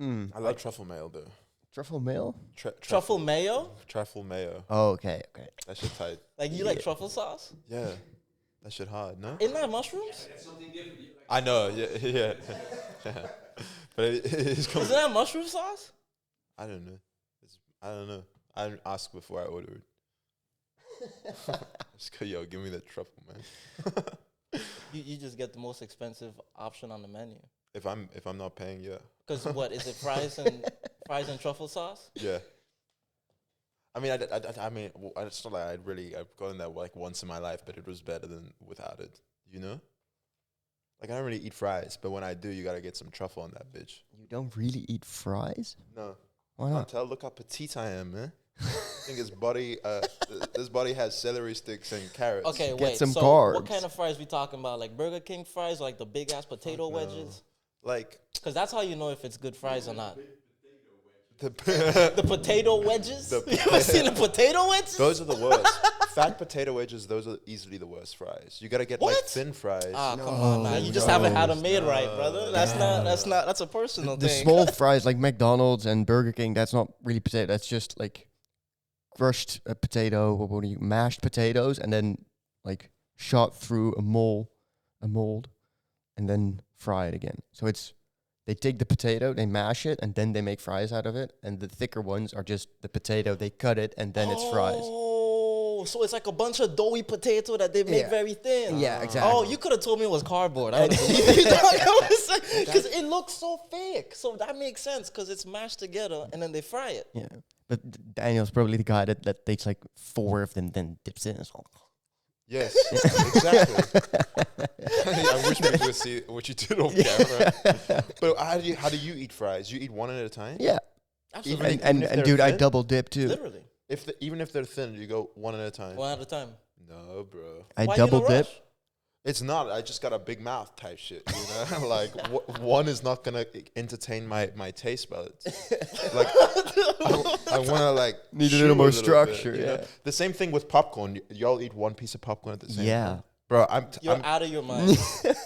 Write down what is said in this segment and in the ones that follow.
I like truffle mayo though. Truffle mayo? Truffle mayo? Truffle mayo. Oh, okay. That shit tight. Like you like truffle sauce? Yeah. That shit hard, no? Isn't that mushrooms? I know, yeah. But it's Isn't that mushroom sauce? I don't know. I don't know. I didn't ask before I ordered. Just go, yo, give me that truffle, man. You just get the most expensive option on the menu. If I'm not paying, yeah. Because what is it? Fries and truffle sauce? Yeah. I mean, I mean, it's not like I've gotten that like once in my life, but it was better than without it. You know. Like I don't really eat fries, but when I do, you gotta get some truffle on that bitch. You don't really eat fries? No. Why not? Tell, look how petite I am, man. I think his body, this body has celery sticks and carrots. Okay, Get wait. some So carbs. what kind of fries we talking about? Like Burger King fries, or like the big ass potato wedges? Like Because that's how you know if it's good fries or not. the The potato wedges? You ever seen the potato wedges? those are the worst. Fat potato wedges, those are easily the worst fries. You gotta get like What? thin fries. Ah, come on, man. You just haven't had them made right, brother. That's a personal The thing. small fries like McDonald's and Burger King, that's not really potato. That's just like crushed potato, mashed potatoes, and then like shot through a mold, and then fry it again. So they take the potato, they mash it, and then they make fries out of it. And the thicker ones are just the potato. They cut it, and then it's fries. Oh, so it's like a bunch of doughy potato that they make Yeah. very thin. Yeah, exactly. Oh, you could have told me it was cardboard. I would believe you. Because it looks so fake. So that makes sense because it's mashed together and then they fry it. Yeah, but Daniel's probably the guy that takes like 4 of them, then dips in. So. Yes, exactly. I wish people could see what you did on camera. But how do you eat fries? You eat one at a time? Yeah, Absolutely. and if they're dude, I thin? double dip too. Literally. Even if they're thin, you go one at a time. One at a time. No, bro. I Why double you in a dip. rush? It's not. I just got a big mouth type shit. You know, like one is not gonna entertain my taste buds. Like I want to like Need a chew little more bit, structure, you know? yeah. The same thing with popcorn. Y'all eat one piece of popcorn at the same Yeah. time. Bro, You're out of your mind.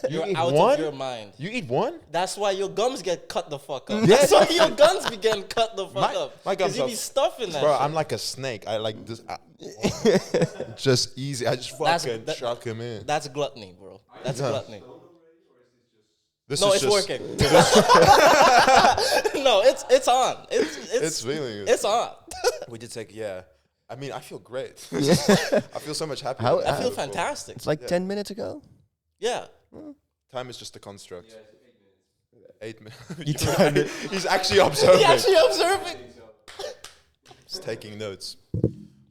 You're eat out one? of your mind. You eat one? That's why your gums get cut the fuck up. Yes. That's why your gums be getting cut the fuck up. My gums Because you are- be stuffing that Bro, shit. I'm like a snake. I like this. Just easy. I just That's- fucking that- chuck him in. That's gluttony, bro. That's gluttony. This No, is it's just, working. No, it's on. It's feeling. It's on. We did take. Yeah. I mean, I feel great. I feel so much happier. How- than I ever feel before. fantastic. It's like 10 minutes ago. Yeah. Time is just a construct. 8 minutes. You timed it. He's actually observing. He actually observing. He's taking notes.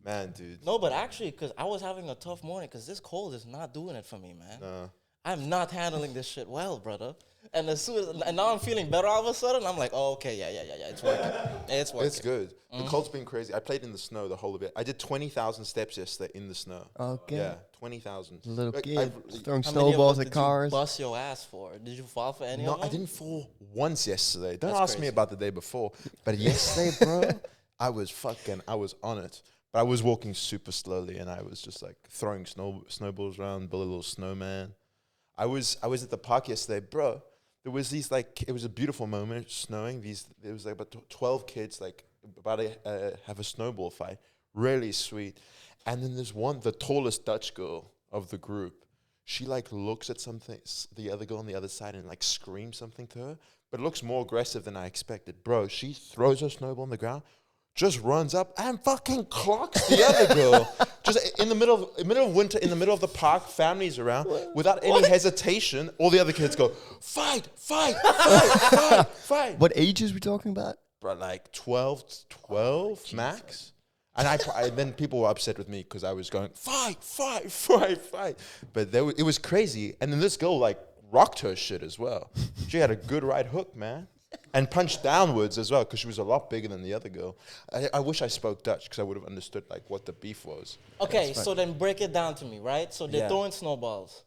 Man, dude. No, but actually, because I was having a tough morning, because this cold is not doing it for me, man. I'm not handling this shit well, brother. And and now I'm feeling better all of a sudden. I'm like, oh, okay, yeah, it's working. It's working. It's good. The cold's been crazy. I played in the snow the whole of it. I did 20,000 steps yesterday in the snow. Okay. Yeah, 20,000. A little Like, kid throwing How many of snowballs them at did you cars. bust your ass for? Did you fall for any No, of them? I didn't fall once yesterday. Don't That's ask me crazy. about the day before. But yesterday, bro, I was on it. But I was walking super slowly and I was just like throwing snowballs around, build a little snowman. I was at the park yesterday, bro. There was these like, it was a beautiful moment, it's snowing. There was like about 12 kids like about to have a snowball fight. Really sweet. And then there's one, the tallest Dutch girl of the group. She like looks at something, the other girl on the other side and like screams something to her. But it looks more aggressive than I expected. Bro, she throws her snowball on the ground, just runs up and fucking clocks the other girl. Just in the middle of winter, in the middle of the park, families around, without any hesitation, all the other kids go, fight. What ages we talking about? Bro, like 12 max. And then people were upset with me because I was going, fight. But it was crazy. And then this girl like rocked her shit as well. She had a good right hook, man. And punched downwards as well because she was a lot bigger than the other girl. I wish I spoke Dutch because I would have understood like what the beef was. Okay, so then break it down to me, right? So they're Yeah. throwing snowballs.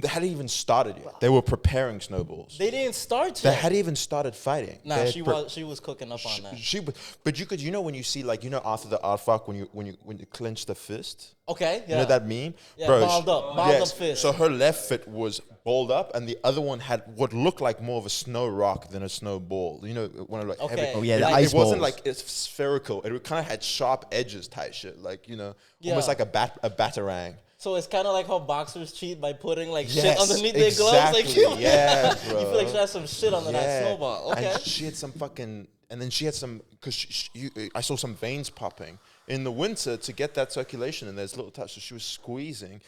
They hadn't even started yet. They were preparing snowballs. They didn't start They yet. hadn't even started fighting. Nah, They she had was cooking up on that. but you could, when you see, like, after the art fuck, when you clench the fist. Okay, yeah. You know that meme? Yeah, Bro, balled up fist. So her left foot was balled up, and the other one had what looked like more of a snow rock than a snowball. You know, one of like Okay. heavy. Oh, yeah, the it, ice it wasn't balls. like it's spherical. It kind of had sharp edges type shit, like Yeah. almost like a batarang. So it's kind of like how boxers cheat by putting like shit Yes, underneath their gloves. Like exactly. Yeah, bro. you feel like she has some shit under that snowball. Okay. And she had some fucking, and then she had some, because I saw some veins popping in the winter to get that circulation, and there's little touch. So she was squeezing,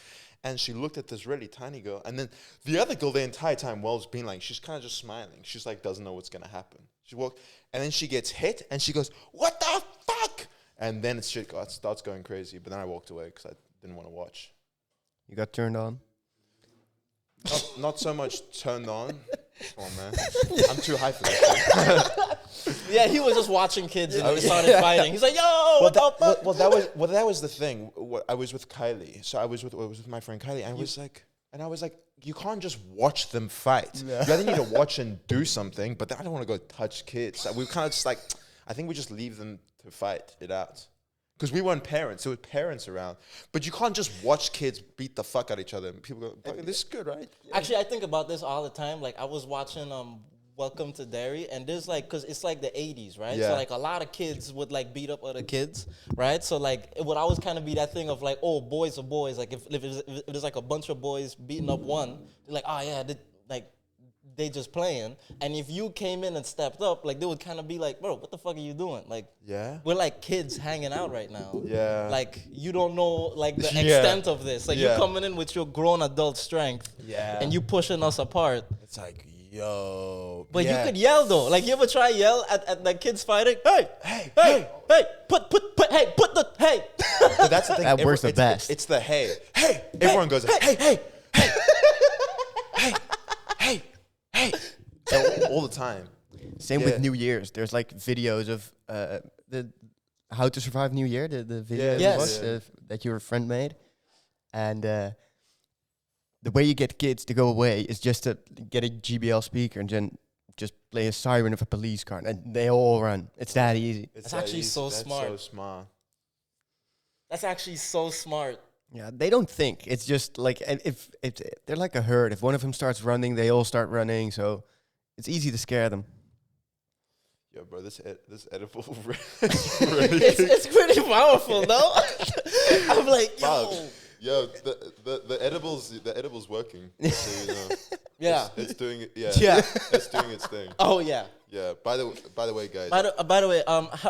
and she looked at this really tiny girl, and then the other girl the entire time, Wells being like, she's kind of just smiling. She's like, doesn't know what's gonna happen. She walked, and then she gets hit, and she goes, "What the fuck?" And then shit starts going crazy. But then I walked away because I didn't want to watch. You got turned on. Not so much turned on. Come on, man. I'm too high for that. Yeah, he was just watching kids and they started fighting. He's like, "Yo, what the fuck?" That was the thing. I was with Kylie, so I was with my friend Kylie, and I was like, you can't just watch them fight. You either need to watch and do something, but I don't want to go touch kids. We kind of just like, I think we just leave them to fight it out. Because we weren't parents, there were parents around. But you can't just watch kids beat the fuck out of each other. And people go, this is good, right? Actually, I think about this all the time. Like, I was watching Welcome to Derry, and there's like, because it's like the 80s, right? Yeah. So like a lot of kids would like beat up other kids, right? So like it would always kind of be that thing of like, oh, boys are boys. Like if there's like a bunch of boys beating up one, they're like, oh yeah, they just playing. And if you came in and stepped up, like they would kind of be like, bro, what the fuck are you doing? Like, Yeah. we're like kids hanging out right now. Yeah. Like you don't know like the Yeah. extent of this. Like Yeah. you coming in with your grown adult strength. Yeah. And you pushing us apart. It's like, yo. But yeah. you could yell though. Like you ever try yell at like kids fighting? Hey, Hey, hey, hey, put the hey. But that's the thing. That works the it's, best. It's the hey. Hey. Everyone goes, hey. All the time. Same Yeah. with New Year's. There's like videos of the How to Survive New Year, the video Yeah, you yes. watched, yeah. that your friend made. And the way you get kids to go away is just to get a GBL speaker and then just play a siren of a police car, and they all run. It's that easy. It's That's that actually easy. so That's smart. so smart. That's actually so smart. Yeah, they don't think. It's just like, and if they're like a herd. If one of them starts running, they all start running. So it's easy to scare them. Yo, bro, this edible is really It's pretty powerful, no? I'm like, yo. Fuck. Yo, the edibles working. So, you know, Yeah. it's doing it. Yeah, Yeah. it's doing its thing. Oh yeah. Yeah. By the way, guys. By the way,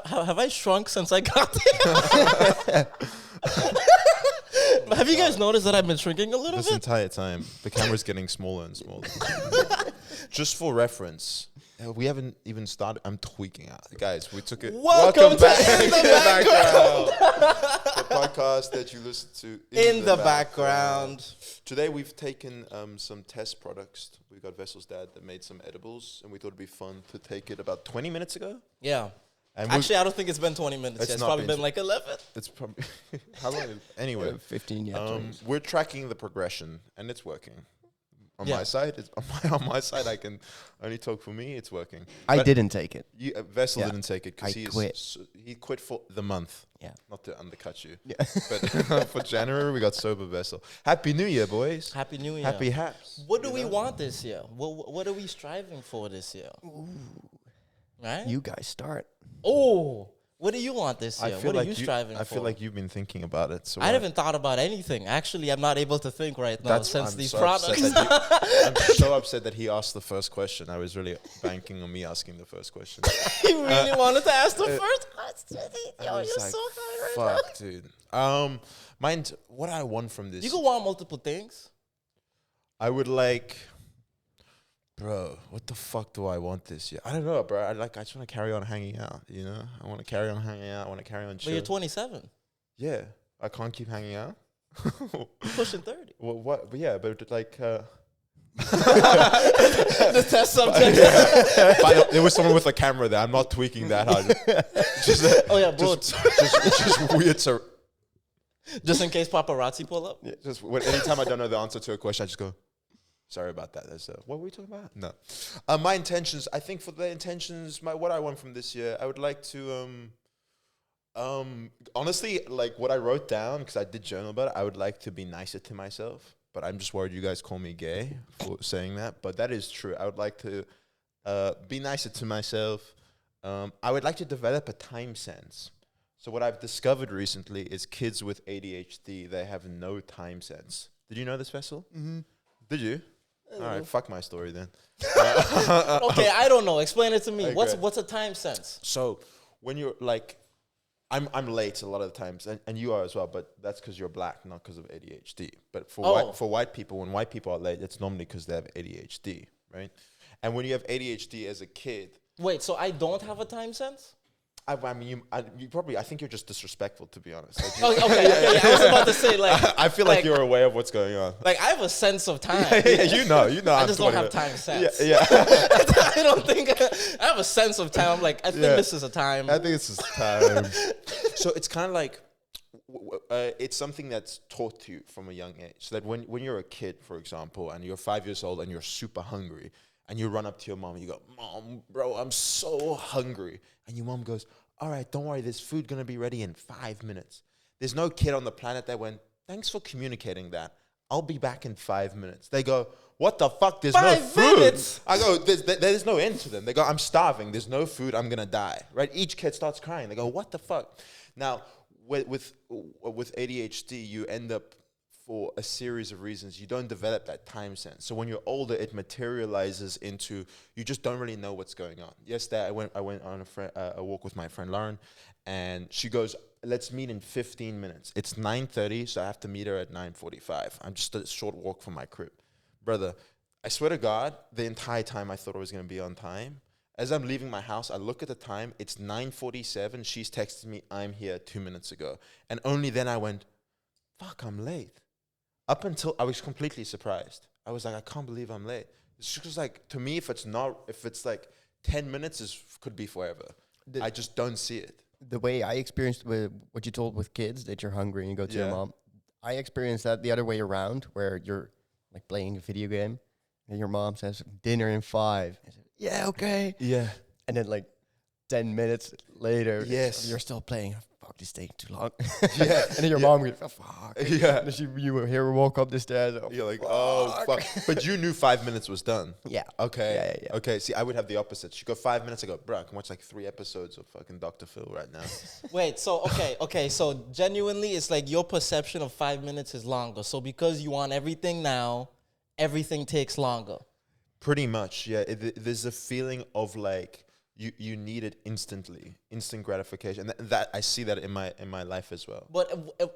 have I shrunk since I got here? Have you guys noticed that I've been shrinking a little This bit? entire time, the camera's getting smaller and smaller. Just for reference, we haven't even started. I'm tweaking out, guys. We took it. Welcome to In the Background, the podcast that you listen to In the background. Today we've taken some test products. We got Vessel's dad that made some edibles, and we thought it'd be fun to take it about 20 minutes ago. Yeah. And Actually, I don't think it's been 20 minutes It's yet. It's not probably been been like 11. it's probably how long? Anyway, 15 yeah. we're tracking the progression, and it's working. On Yeah. my side, on my side, I can only talk for me. It's working. I But didn't take it. Vessel Yeah. didn't take it because I quit. He quit for the month. Yeah. Not to undercut you. Yeah. But for January, we got sober Vessel. Happy New Year, boys. Happy New Year. Happy haps. What do you we know? want this year? What are we striving for this year? Right? You guys start. Oh, what do you want this I year? feel What like are you striving for? I feel like you've been thinking about it. So I haven't thought about anything. Actually, I'm not able to think right now since I'm these so products. I'm so upset that he asked the first question. I was really banking on me asking the first question. He really wanted to ask the first question. I Yo, was you're like, so high right fuck, dude. Mind what I want from this. now. You can want multiple things. I would like, bro. What the fuck do I want this year? I don't know, bro. I just want to carry on hanging out. You know, I want to carry on hanging out. I want to carry on But chill. you're 27. Yeah, I can't keep hanging out. You're pushing 30. Well, what? But yeah, but like. The test subject. There was someone with a camera there. I'm not tweaking that hard. Oh yeah, bro. Just weird. So Just in case paparazzi pull up. anytime I don't know the answer to a question, I just go. Sorry about that. What were we talking about? No. My intentions, I think for the intentions, what I want from this year, I would like to, honestly, like what I wrote down, because I did journal about it, I would like to be nicer to myself. But I'm just worried you guys call me gay for saying that. But that is true. I would like to be nicer to myself. I would like to develop a time sense. So what I've discovered recently is kids with ADHD, they have no time sense. Did you know this, Vessel? Mm-hmm. Did you? All right, fuck my story then. Okay, I don't know. Explain it to me. Okay. What's a time sense? So when you're like, I'm late a lot of the times, and you are as well, but that's because you're black, not because of ADHD. But for white people, when white people are late, it's normally because they have ADHD, right? And when you have ADHD as a kid... Wait, so I don't have a time sense? I mean, you probably... I think you're just disrespectful, to be honest. Like, Okay. I was about to say, like... I feel like you're aware of what's going on. Like, I have a sense of time. Yeah, you know. I just don't have time sense. Yeah. I don't think... I have a sense of time. I'm like, I think this is a time. I think this is time. So it's kind of like... it's something that's taught to you from a young age. So that when you're a kid, for example, and you're 5 years old and you're super hungry, and you run up to your mom and you go, "Mom, bro, I'm so hungry." And your mom goes, "All right, don't worry, there's food going to be ready in 5 minutes." There's no kid on the planet that went, "Thanks for communicating that. I'll be back in 5 minutes." They go, "What the fuck? There's no food." Minutes? I go, there's no end to them. They go, "I'm starving. There's no food. I'm going to die." Right? Each kid starts crying. They go, "What the fuck?" Now, with ADHD, you end up, for a series of reasons, you don't develop that time sense. So when you're older, it materializes into, you just don't really know what's going on. Yesterday, I went on a walk with my friend Lauren, and she goes, "Let's meet in 15 minutes. It's 9:30, so I have to meet her at 9:45. I'm just a short walk from my crib." Brother, I swear to God, the entire time I thought I was going to be on time. As I'm leaving my house, I look at the time. It's 9:47. She's texted me, "I'm here 2 minutes ago." And only then I went, fuck, I'm late. Up until I was completely surprised. I was like, I can't believe I'm late. It's just like, to me, if it's like 10 minutes could be forever. I just don't see it. The way I experienced with what you told with kids, that you're hungry and you go to your mom, I experienced that the other way around, where you're like playing a video game and your mom says, "Dinner in 5." I said, "Yeah, okay." Yeah. And then like 10 minutes later, Yes. you're still playing. Fuck, this taking too long. Yeah. And then your mom goes, "Oh, fuck." Yeah. And then you hear her walk up the stairs. Oh, You're like, oh, fuck. But you knew 5 minutes was done. Yeah. Okay. Yeah. Okay. See, I would have the opposite. She go 5 minutes. I go, bro, I can watch like 3 episodes of fucking Dr. Phil right now. Wait, so, okay. So genuinely, it's like your perception of 5 minutes is longer. So because you want everything now, everything takes longer. Pretty much, yeah. There's a feeling of like, you need it instantly, instant gratification, and that I see that in my life as well. But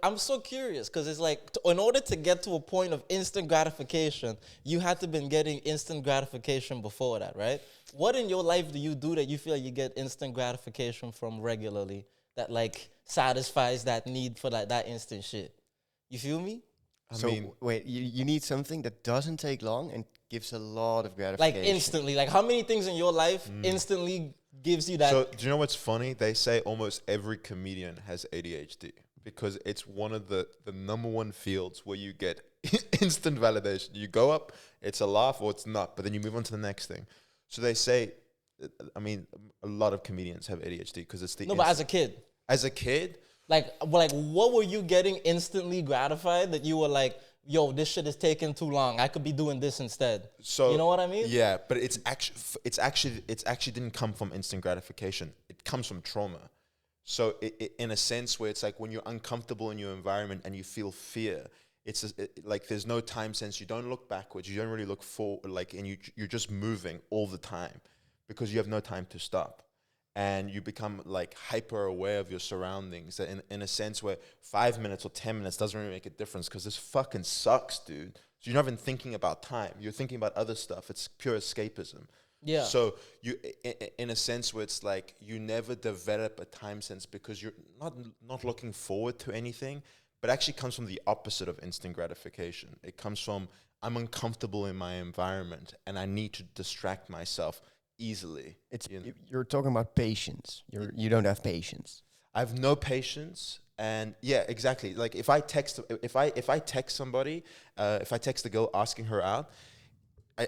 I'm so curious, because it's like, in order to get to a point of instant gratification, you had to been getting instant gratification before that, right? What in your life do you do that you feel you get instant gratification from regularly, that like satisfies that need for that instant shit? You feel me? So wait, you need something that doesn't take long and gives a lot of gratification. Like instantly. Like how many things in your life instantly gives you that? So do you know what's funny? They say almost every comedian has ADHD because it's one of the number one fields where you get instant validation. You go up, it's a laugh or it's not, but then you move on to the next thing. So they say, I mean, a lot of comedians have ADHD because it's the... No, but as a kid. As a kid... Like, what were you getting instantly gratified that you were like, yo, this shit is taking too long. I could be doing this instead. So you know what I mean? Yeah, but it's actually didn't come from instant gratification. It comes from trauma. So it in a sense where it's like when you're uncomfortable in your environment and you feel fear, it's like there's no time sense. You don't look backwards. You don't really look forward. Like, and you're just moving all the time because you have no time to stop. And you become like hyper aware of your surroundings in a sense where 5 minutes or 10 minutes doesn't really make a difference because this fucking sucks, dude. So you're not even thinking about time. You're thinking about other stuff. It's pure escapism. Yeah. So you, in a sense where it's like you never develop a time sense because you're not looking forward to anything, but actually comes from the opposite of instant gratification. It comes from I'm uncomfortable in my environment and I need to distract myself easily. You're talking about patience. You don't have patience. I have no patience, and yeah, exactly. Like if I text somebody, if I text a girl asking her out,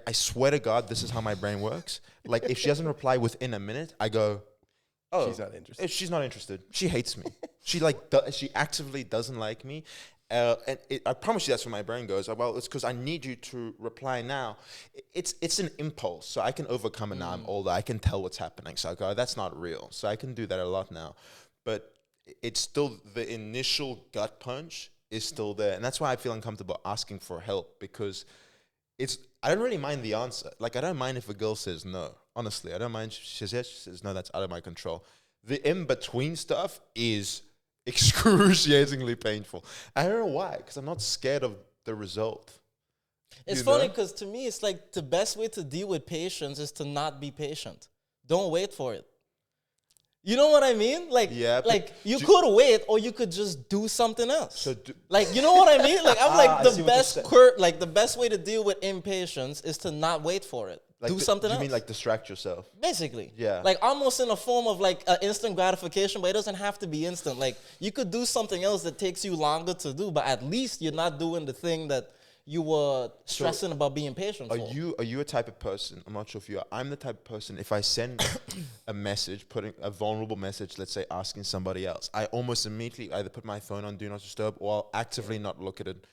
I swear to God, this is how my brain works. Like, if she doesn't reply within a minute, I go, oh, She's not interested. she's not interested. She hates me. She she actively doesn't like me. I promise you that's where my brain goes. Well, it's because I need you to reply now. It's an impulse, so I can overcome it now. I'm older. I can tell what's happening. So I go, that's not real. So I can do that a lot now. But it's still, the initial gut punch is still there. And that's why I feel uncomfortable asking for help, because I don't really mind the answer. Like, I don't mind if a girl says no. Honestly, I don't mind. She says yes, she says no, that's out of my control. The in-between stuff is excruciatingly painful. I don't know why, because I'm not scared of the result. It's You funny know? because to me, it's like the best way to deal with patience is to not be patient. Don't wait for it. You know what I mean? Like, Yeah, like you could wait, or you could just do something else. So Like, you know what I mean? Like, I'm like I the see what you're best saying. like the best way to deal with impatience is to not wait for it. like, do something you else. mean like distract yourself? Basically. Yeah. Like almost in a form of like instant gratification, but it doesn't have to be instant. Like you could do something else that takes you longer to do, but at least you're not doing the thing that you were stressing about being patient Are for. you a type of person? I'm not sure if you are. I'm the type of person, if I send a message, putting a vulnerable message, let's say asking somebody else, I almost immediately either put my phone on do not disturb, or I'll actively not look at it.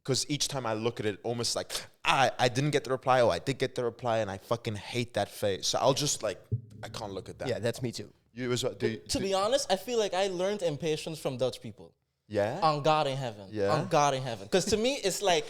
Because each time I look at it, almost like, I didn't get the reply, or I did get the reply, and I fucking hate that phase. So I'll just like, I can't look at that. Yeah, that's me too. You as well? To be honest, I feel like I learned impatience from Dutch people. Yeah? On God in heaven. Yeah? On God in heaven. Because to me, it's like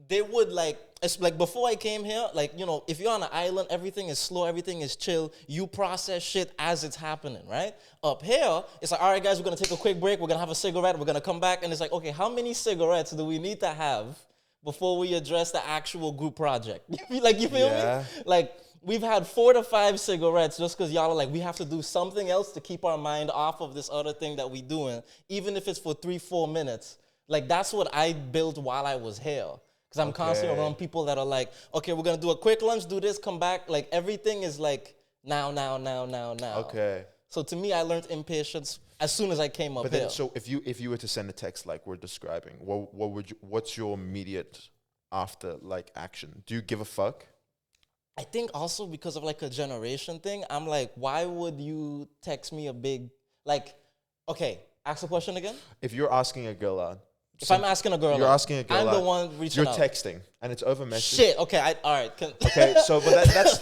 they would like, it's like before I came here, like, you know, if you're on an island, everything is slow, everything is chill. You process shit as it's happening, right? Up here, it's like, all right, guys, we're going to take a quick break. We're going to have a cigarette. We're going to come back. And it's like, okay, how many cigarettes do we need to have before we address the actual group project? You feel Yeah. me? Like, we've had 4 to 5 cigarettes just because y'all are like, we have to do something else to keep our mind off of this other thing that we doing, even if it's for 3-4 minutes. Like, that's what I built while I was here. Because I'm constantly Okay. around people that are like, okay, we're going to do a quick lunch, do this, come back. Like, everything is like, now. Okay. So to me, I learned impatience as soon as I came up But here. then, so if you were to send a text like we're describing, what's your immediate after like action? Do you give a fuck? I think also because of like a generation thing, I'm like, why would you text me a big, like, okay, ask the question again? If you're asking a girl out, If I'm asking a girl you're out, asking a girl I'm out, the one reaching you're out. texting and it's over message. Shit, okay, all right. Okay, so but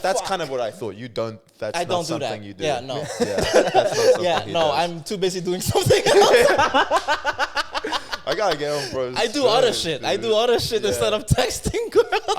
that's kind of what I thought. You don't. That's I not don't do something that. you do. Yeah, no. Yeah, that's not something Yeah, he no, does. I'm too busy doing something else. I gotta get on, bro. I do other shit. I do other shit instead of texting girls.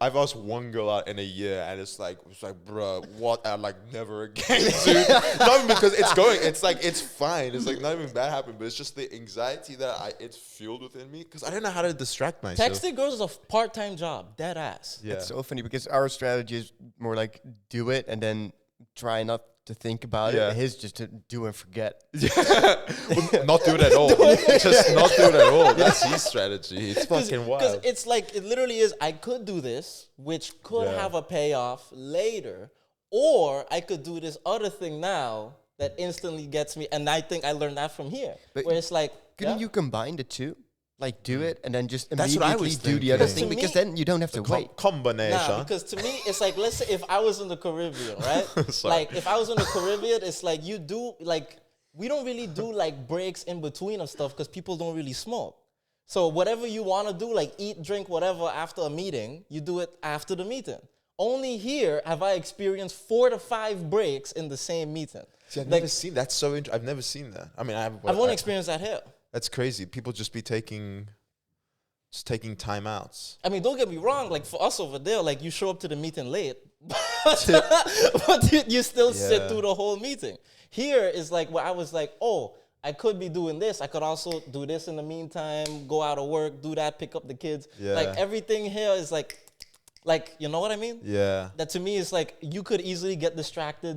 I've asked one girl out in a year, and it's like, bro, what? I'm like, never again, dude. Not even because it's going. It's like, it's fine. It's like, not even bad happened, but it's just the anxiety that it's fueled within me because I don't know how to distract myself. Texting girls is a part-time job, dead ass. Yeah. It's so funny because our strategy is more like do it and then try not to think about Yeah. it. His just to do and forget. Well, not do it at all. Just not do it at all. That's his strategy. It's fucking Because wild. it's like, it literally is, I could do this, which could Yeah. have a payoff later, or I could do this other thing now that instantly gets me, and I think I learned that from here, But where it's like, Couldn't yeah. you combine the two? Like do it and then just That's what I immediately was do the other thinking. thing Because because to me- then you don't have to wait. Combination. Nah, because to me, it's like, let's say if I was in the Caribbean, right? Sorry. Like, if I was in the Caribbean, it's like you do, like, we don't really do, like, breaks in between of stuff because people don't really smoke. So whatever you want to do, like eat, drink, whatever, after a meeting, you do it after the meeting. Only here have I experienced 4 to 5 breaks in the same meeting. See, I've Like, never seen that. So I've never seen that. I mean, I've only experienced that here. That's crazy. People just be taking timeouts. I mean, don't get me wrong. Like, for us over there, like, you show up to the meeting late, but you still sit Yeah. through the whole meeting. Here is like where I was like, oh, I could be doing this. I could also do this in the meantime, go out of work, do that, pick up the kids. Yeah. Like, everything here is like, you know what I mean? Yeah. That to me is like, you could easily get distracted,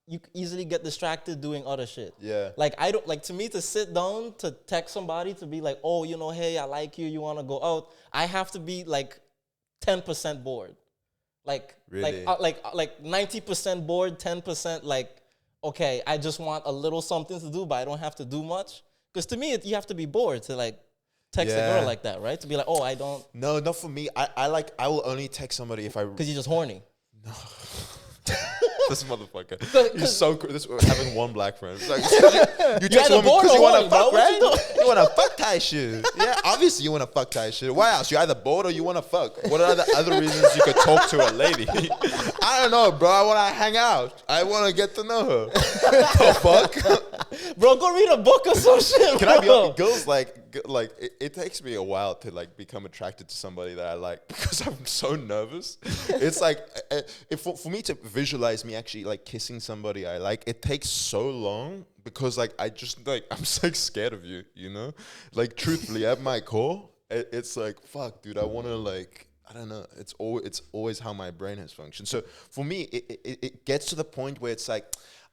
you could easily get distracted doing other shit. Yeah. Like, I don't, like, to me, to sit down, to text somebody, to be like, oh, you know, hey, I like you, you want to go out, I have to be, like, 10% bored. Like, Really? like 90% bored, 10% like, okay, I just want a little something to do, but I don't have to do much. Because to me, you have to be bored to, like, text a Yeah. girl like that, right? To be like, oh, I don't, No, not for me. I will only text somebody if I. because you're just horny. This motherfucker. 'Cause- He's so cool. This having one black friend. It's like, you text either a woman bored because or you want horny, to bro. fuck, What right? you doing? You want to fuck type shit. Yeah, obviously you want to fuck type shit. Why else? You're either bored or you want to fuck. What are the other reasons you could talk to a lady? I don't know, bro. I want to hang out. I want to get to know her. The fuck? Bro, go read a book or some shit, Can bro. I be honest? Girls like it takes me a while to like become attracted to somebody that I like because I'm so nervous. It's like if for me to visualize me actually like kissing somebody I like, it takes so long because like I just like I'm so scared of you, you know? Like truthfully, at my core, it's like fuck, dude. I want to like. I don't know. It's always how my brain has functioned. So for me, it gets to the point where it's like.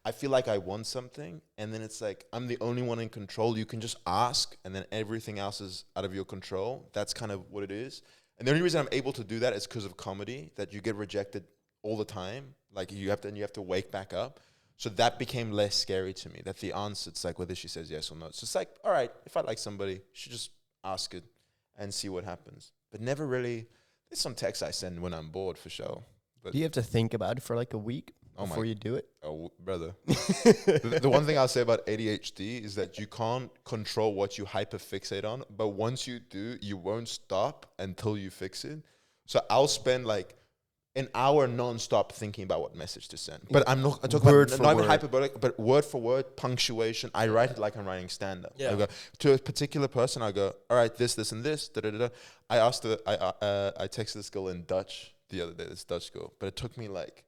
I feel like I want something, and then it's like I'm the only one in control. You can just ask, and then everything else is out of your control. That's kind of what it is. And the only reason I'm able to do that is because of comedy. That you get rejected all the time. Like you have to wake back up. So that became less scary to me. That the answer, it's like whether she says yes or no. So it's like, all right, if I like somebody, you should just ask it and see what happens. But never really. There's some texts I send when I'm bored for sure. But Do you have to think about it for like a week before you do it? Oh, brother. The one thing I'll say about ADHD is that you can't control what you hyperfixate on, but once you do, you won't stop until you fix it. So I'll spend like an hour nonstop thinking about what message to send. But I'm talking Word about for not even word. hyperbolic, but word for word, punctuation. I write it like I'm writing stand-up. Yeah. I go to a particular person. I go, all right, this, and this. Da, da, da, da. I texted this girl in Dutch the other day. This Dutch girl, but it took me like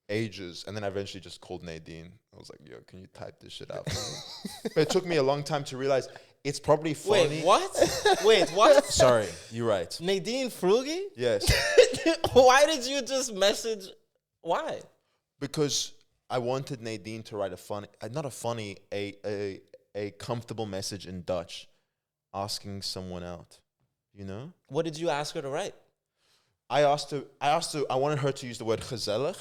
ages, and then I eventually just called Nadine. I was like, yo, can you type this shit out for me? But it took me a long time to realize it's probably funny. Wait, what? Wait, what? Sorry, you're right. Nadine Frugi? Yes. Why did you just message? Why? Because I wanted Nadine to write a comfortable message in Dutch, asking someone out, you know? What did you ask her to write? I wanted her to use the word gezellig,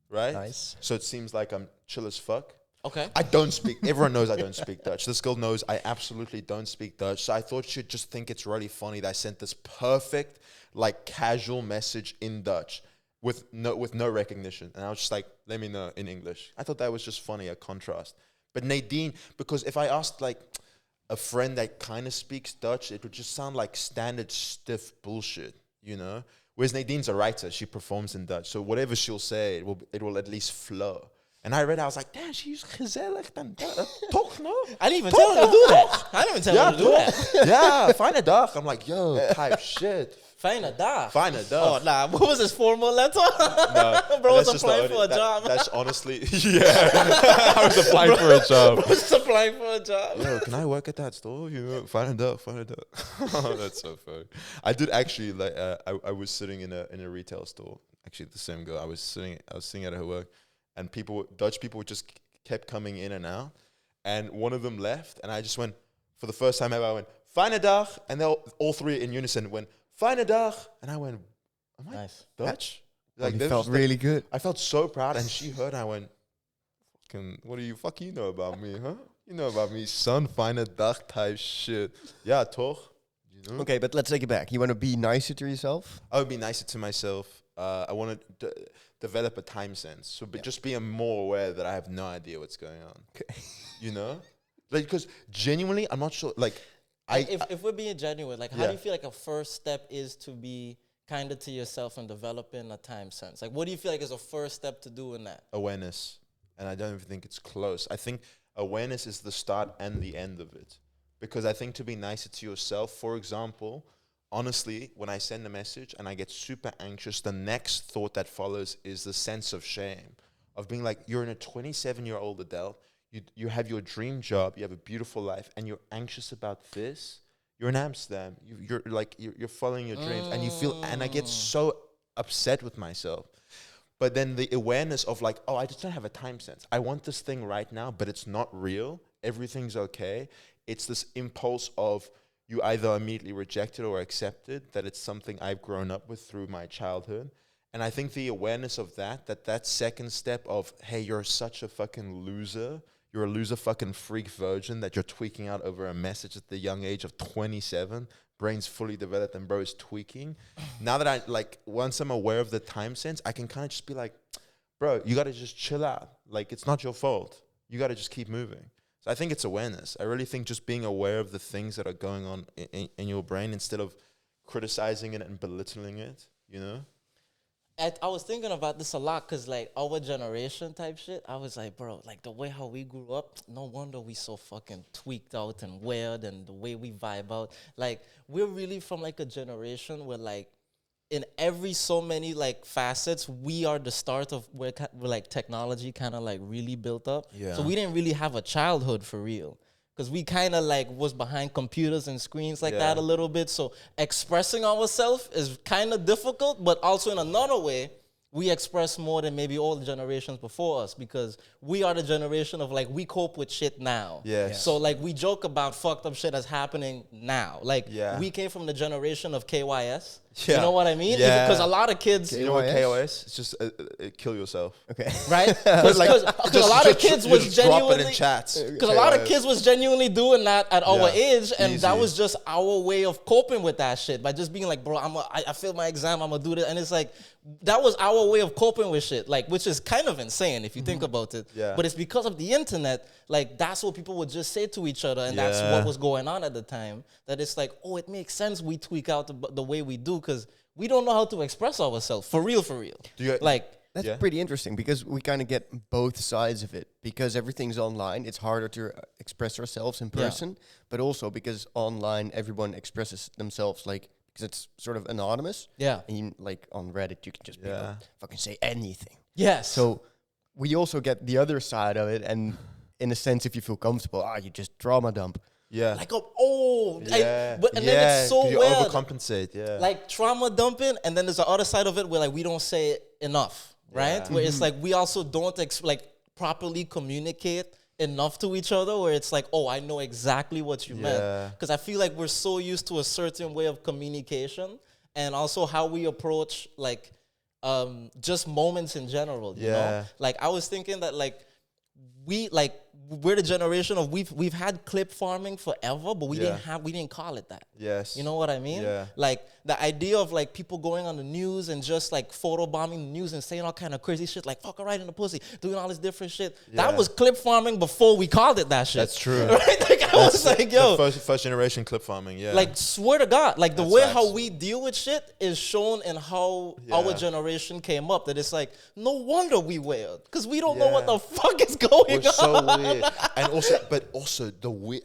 right? Nice. So it seems like I'm chill as fuck. Okay. I don't speak. Everyone knows I don't speak Dutch. This girl knows I absolutely don't speak Dutch. So I thought she'd just think it's really funny that I sent this perfect, like, casual message in Dutch with no recognition. And I was just like, let me know in English. I thought that was just funny, a contrast. But Nadine, because if I asked, like, a friend that kind of speaks Dutch, it would just sound like standard stiff bullshit, you know? Whereas Nadine's a writer. She performs in Dutch. So whatever she'll say, it will at least flow. And I read it, I was like, damn, she used gezellig dan toch, no? I didn't even tell her to do that. I didn't even tell her to do that. Yeah, fijne dag. I'm like, yo, type shit. Fijne dag. Fijne Oh, dag. nah. What was his formal letter? No, Bro was that's just the applying only- for a that- job. That's honestly, yeah. I was applying for a job. was applying for a job. Yo, can I work at that store? You know, fijne dag. Oh, that's so funny. I did actually, like, I was sitting in a retail store. Actually, the same girl. I was sitting at her work. And Dutch people just kept coming in and out. And one of them left. And I just went, for the first time ever, I went, fijne dag. And they all three in unison went, fijne dag. And I went, am I Nice. Dutch? You they felt just, like, really good. I felt so proud. And she heard, and I went, what do you know about me, huh? You know about me, son, fijne dag type shit. Yeah, toch? You know? Okay, but let's take it back. You want to be nicer to yourself? I would be nicer to myself. I want to develop a time sense. So, but just being more aware that I have no idea what's going on. Okay. You know, like because genuinely, I'm not sure. Like, If we're being genuine, like, how Yeah. do you feel like a first step is to be kinder to yourself and developing a time sense? Like, what do you feel like is a first step to doing that? awareness, and I don't even think it's close. I think awareness is the start and the end of it, because I think to be nicer to yourself, for example. Honestly, when I send a message and I get super anxious, the next thought that follows is the sense of shame of being like, you're in a 27-year-old adult, you have your dream job, you have a beautiful life, and you're anxious about this. You're in Amsterdam, you're following your dreams, and you feel, and I get so upset with myself. But then the awareness of like, oh, I just don't have a time sense. I want this thing right now, but it's not real. Everything's okay. It's this impulse of, you either immediately reject it or accept it, that it's something I've grown up with through my childhood. And I think the awareness of that second step of, hey, you're such a fucking loser, you're a loser fucking freak virgin that you're tweaking out over a message at the young age of 27. Brain's fully developed and bro is tweaking. Now that I like, once I'm aware of the time sense, I can kind of just be like, bro, you got to just chill out. Like, it's not your fault. You got to just keep moving. So I think it's awareness. I really think just being aware of the things that are going on in your brain instead of criticizing it and belittling it, you know? I was thinking about this a lot because, like, our generation type shit, I was like, bro, like, the way how we grew up, no wonder we so fucking tweaked out and weird and the way we vibe out. Like, we're really from, like, a generation where, like, in every so many, like, facets, we are the start of where, like, technology kind of, like, really built up. Yeah. So we didn't really have a childhood for real. Because we kind of like was behind computers and screens like that a little bit. So expressing ourselves is kind of difficult, but also in another way, we express more than maybe all the generations before us because we are the generation of like, we cope with shit now. Yes. So like we joke about fucked up shit that's happening now. Like we came from the generation of KYS. Yeah. You know what I mean? Yeah. Because a lot of kids... You know what KOS? It's just kill yourself. Okay. Right? Because a lot of kids was genuinely... drop it in chats. Because a lot of kids was genuinely doing that at our age, and that was just our way of coping with that shit by just being like, bro, I failed my exam, I'm gonna do this, and it's like that was our way of coping with shit, like which is kind of insane if you think about it. Yeah. But it's because of the internet, like that's what people would just say to each other, and that's what was going on at the time. That it's like, oh, it makes sense we tweak out the way we do because we don't know how to express ourselves for real. That's pretty interesting because we kind of get both sides of it. Because everything's online, it's harder to express ourselves in person, but also because online everyone expresses themselves like because it's sort of anonymous. Yeah. And you, like on Reddit, you can just be like, fucking say anything. Yes. So we also get the other side of it, and in a sense, if you feel comfortable, you just trauma dump. Yeah. Like, then it's so you weird. Overcompensate, Like trauma dumping, and then there's the other side of it where like we don't say it enough, right? Where it's like we also don't properly communicate enough to each other where it's like, oh, I know exactly what you meant. Because I feel like we're so used to a certain way of communication and also how we approach like just moments in general, you know? Like I was thinking that like we're the generation of we've had clip farming forever, but we didn't call it that. Yes. You know what I mean? Yeah. Like the idea of like people going on the news and just like photobombing the news and saying all kind of crazy shit like fuck her right in the pussy, doing all this different shit. Yeah. That was clip farming before we called it that shit. That's true. Right? Like I was like, yo. The first generation clip farming, Like swear to God, like the way how we deal with shit is shown in how our generation came up. That it's like, no wonder we weird. Because we don't know what the fuck is going on. We're so weird. And also the weird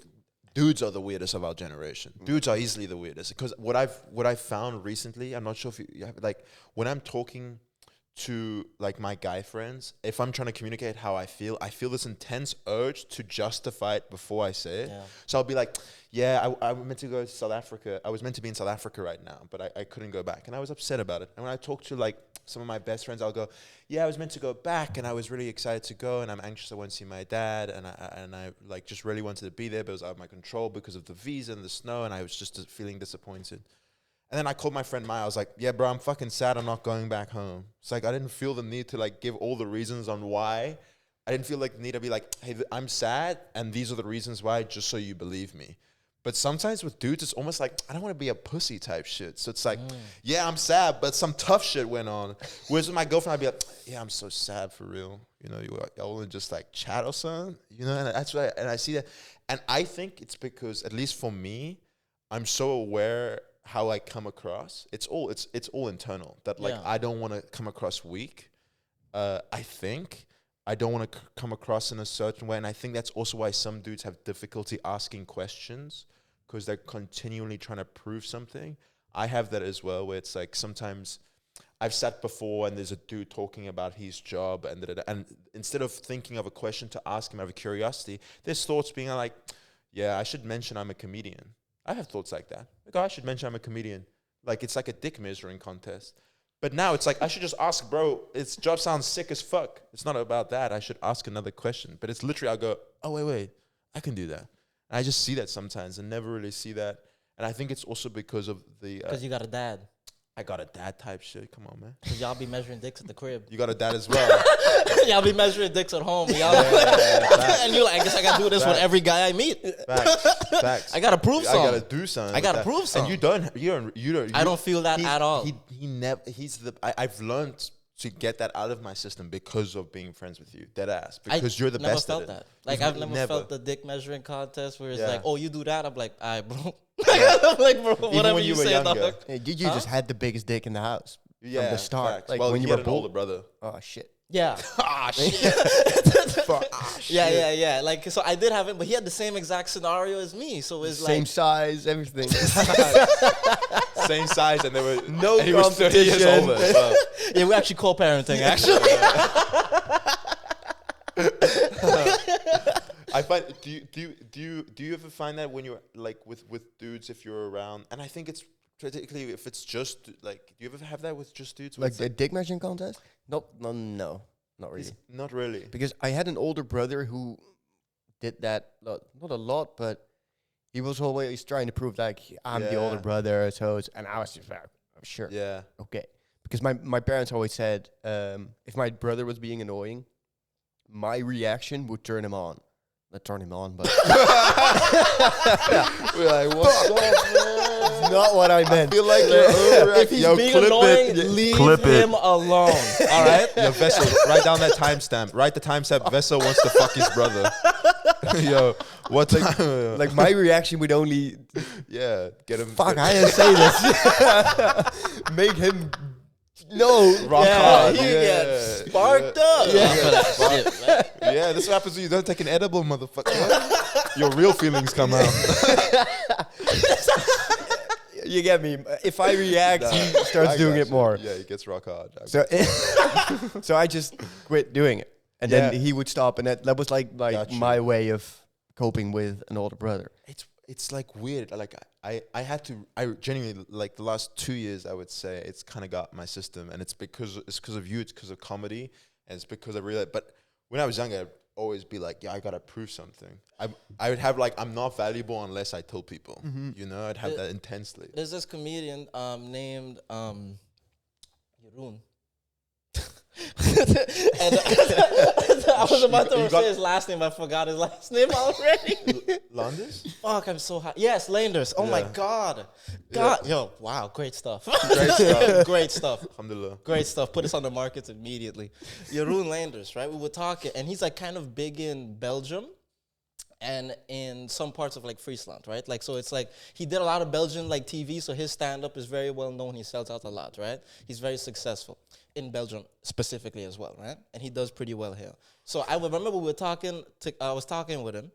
dudes are the weirdest of our generation. Dudes are easily the weirdest. Because what I've found recently, I'm not sure if you have, like when I'm talking to like my guy friends, if I'm trying to communicate how I feel this intense urge to justify it before I say it. Yeah. So I'll be like, I meant to go to South Africa. I was meant to be in South Africa right now, but I couldn't go back. And I was upset about it. And when I talk to like some of my best friends, I'll go, I was meant to go back and I was really excited to go and I'm anxious I want to see my dad and I like just really wanted to be there, but it was out of my control because of the visa and the snow and I was just feeling disappointed. And then I called my friend Maya. I was like, bro, I'm fucking sad I'm not going back home. It's like I didn't feel the need to like give all the reasons on why. I didn't feel like the need to be like, hey, I'm sad and these are the reasons why, just so you believe me. But sometimes with dudes, it's almost like, I don't want to be a pussy type shit. So it's like, I'm sad, but some tough shit went on. Whereas with my girlfriend, I'd be like, I'm so sad for real. You know, y'all want to just like chat or something, you know? And that's why, and I see that. And I think it's because, at least for me, I'm so aware how I come across. It's all internal. That like, I don't want to come across weak. I think I don't want to come across in a certain way. And I think that's also why some dudes have difficulty asking questions because they're continually trying to prove something. I have that as well, where it's like sometimes I've sat before and there's a dude talking about his job and instead of thinking of a question to ask him out of curiosity, there's thoughts being like, I should mention I'm a comedian. I have thoughts like that. Like, I should mention I'm a comedian. Like, it's like a dick measuring contest. But now it's like, I should just ask, bro, its job sounds sick as fuck. It's not about that. I should ask another question. But it's literally, I'll go, oh, wait, I can do that. And I just see that sometimes and never really see that. And I think it's also because of the... Because you got a dad. I got a dad type shit. Come on, man. Cause y'all be measuring dicks at the crib. You got a dad as well. Y'all be measuring dicks at home. Y'all Facts. and you're like, I guess I gotta do this with Facts. every guy I meet. Facts. I gotta prove I something. gotta do something. I gotta with that. prove something. And you don't. I don't feel that at all. He never. I've learned to get that out of my system because of being friends with you, dead ass. Because you're the never best felt at that. it. Like I've never felt the dick measuring contest where it's Yeah. like, oh, you do that. I'm like, alright, bro. I'm like, bro, whatever when you you were say, younger. dog. Yeah, you just had the biggest dick in the house from Yeah, the start. facts. Like well, when you had were an born. older brother. Oh shit. Yeah. Ah shit. Yeah. Like, so I did have it, but he had the same exact scenario as me. So it's Same like, size, everything. Same size, and they were No and he was 30 years competition. older. So. yeah, we're actually co-parenting, actually. I find do you ever find that when you're like with dudes, if you're around, and I think it's particularly if it's just like, do you ever have that with just dudes? where Like it's the dick measuring contest? Nope. No, not really. not really. Because I had an older brother who did that not a lot, but he was always trying to prove like I'm the older Yeah. brother, and I was just like, oh, sure, Yeah. okay. Because my parents always said if my brother was being annoying, my reaction would turn him on. Not turn him on, but We're like, what's up, man? it's not what I meant. I feel like you're overreacting. If he's Yo, being clip annoying, it. leave Clip it. him alone. All right? Yo, Vessel, write down that timestamp. Write the timestamp. Vessel wants to fuck his brother. Yo, what time? Like my reaction would only yeah, get him. fuck. I didn't say this. Make him rock Yeah, hard. he Yeah, gets sparked up. Yeah. For that shit, man. Yeah, this is what happens when you don't take an edible, motherfucker. Your real feelings come out. You get me. If I react, he starts I doing got it you. more. Yeah, he gets rock hard. So, so I just quit doing it, and then Yeah. he would stop, and that was like Got you. my way of coping with an older brother. It's like weird. Like I had to. I genuinely, like the last 2 years, I would say it's kind of got my system, and it's because of you. It's because of comedy, and it's because I realized. But when I was younger, I'd always be like, yeah, I gotta prove something. I would have like, I'm not valuable unless I tell people. You know, I'd have that intensely. There's this comedian named Jeroen. and I was about to say his last name, but I forgot his last name already. Landis? Fuck, I'm so high. Yes, Landers. Oh my Yeah. God. Yo, wow, great stuff. Great stuff. Great stuff. Alhamdulillah. Great stuff. Put us on the market immediately. Jeroen Landers, right? We were talking, and he's like kind of big in Belgium and in some parts of like Friesland, right? Like, so it's like he did a lot of Belgian like TV, so his stand-up is very well known. He sells out a lot, right? He's very successful in Belgium specifically as well, right? And he does pretty well here. So I remember we were talking. I was talking with him.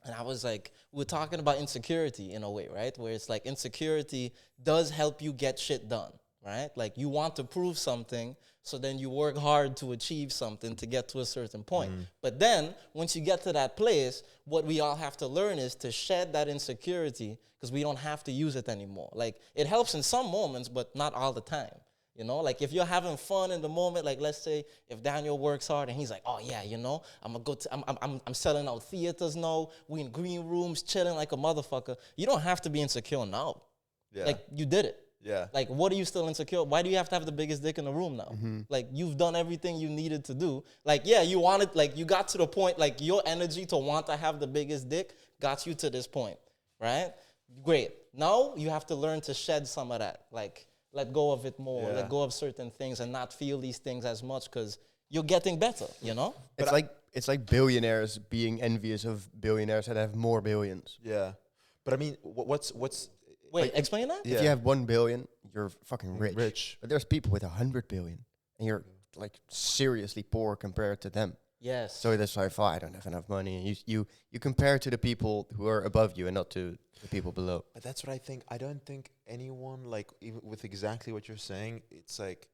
And I was like, we were talking about insecurity in a way, right? Where it's like insecurity does help you get shit done, right? Like you want to prove something, so then you work hard to achieve something to get to a certain point. But then once you get to that place, what we all have to learn is to shed that insecurity because we don't have to use it anymore. Like it helps in some moments, but not all the time. You know, like if you're having fun in the moment, like let's say if Daniel works hard and he's like, oh yeah, you know, I'm selling out theaters now. We in green rooms, chilling like a motherfucker. You don't have to be insecure now. Yeah. Like you did it. Yeah. Like what are you still insecure? Why do you have to have the biggest dick in the room now? Like you've done everything you needed to do. Like yeah, you wanted, like you got to the point, like your energy to want to have the biggest dick got you to this point, right? Great. Now you have to learn to shed some of that. Like let go of it more, let go of certain things and not feel these things as much because you're getting better, you know? It's like billionaires being envious of billionaires that have more billions. Yeah. But I mean, what's Wait, like, explain that? Yeah. If you have 1 billion, you're fucking rich. Rich. But there's people with 100 billion, and you're like seriously poor compared to them. Yes. So that's why I don't have enough money. And you compare to the people who are above you and not to the people below. But that's what I think. I don't think anyone, like, even with exactly what you're saying, it's like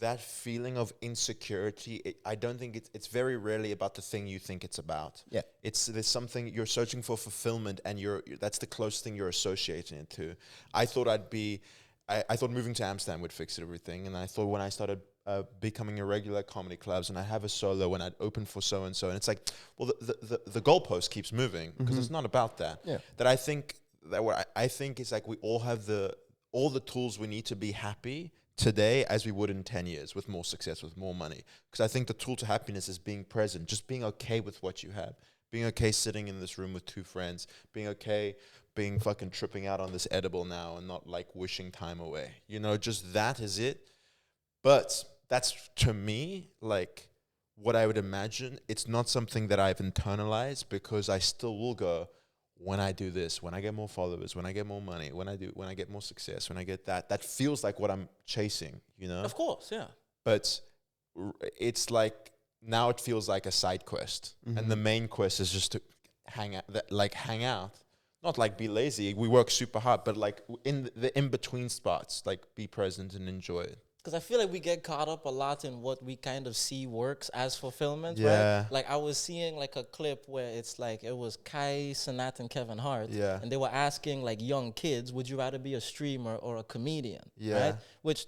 that feeling of insecurity. I don't think it's very rarely about the thing you think it's about. Yeah. There's something you're searching for fulfillment, and that's the closest thing you're associating it to. I thought I thought moving to Amsterdam would fix everything, and I thought when I started becoming a regular comedy clubs and I have a solo and I'd open for so and so, and it's like, well, the goalpost keeps moving because it's not about that. Yeah. That I think that what I think is like we all have all the tools we need to be happy today as we would in 10 years with more success, with more money. Because I think the tool to happiness is being present, just being okay with what you have, being okay sitting in this room with 2 friends, being okay being fucking tripping out on this edible now and not like wishing time away. You know, just that is it. But that's, to me, like what I would imagine. It's not something that I've internalized, because I still will go, when I do this, when I get more followers, when I get more money, when I get more success, when I get that feels like what I'm chasing, you know? Of course, yeah. But it's like, now it feels like a side quest. And the main quest is just to hang out. Not like be lazy. We work super hard, but like in the in-between spots, like be present and enjoy it. Because I feel like we get caught up a lot in what we kind of see works as fulfillment, Yeah. right? Like I was seeing like a clip where it's like, it was Kai Cenat and Kevin Hart. Yeah. And they were asking like young kids, would you rather be a streamer or a comedian? Yeah. Right? Which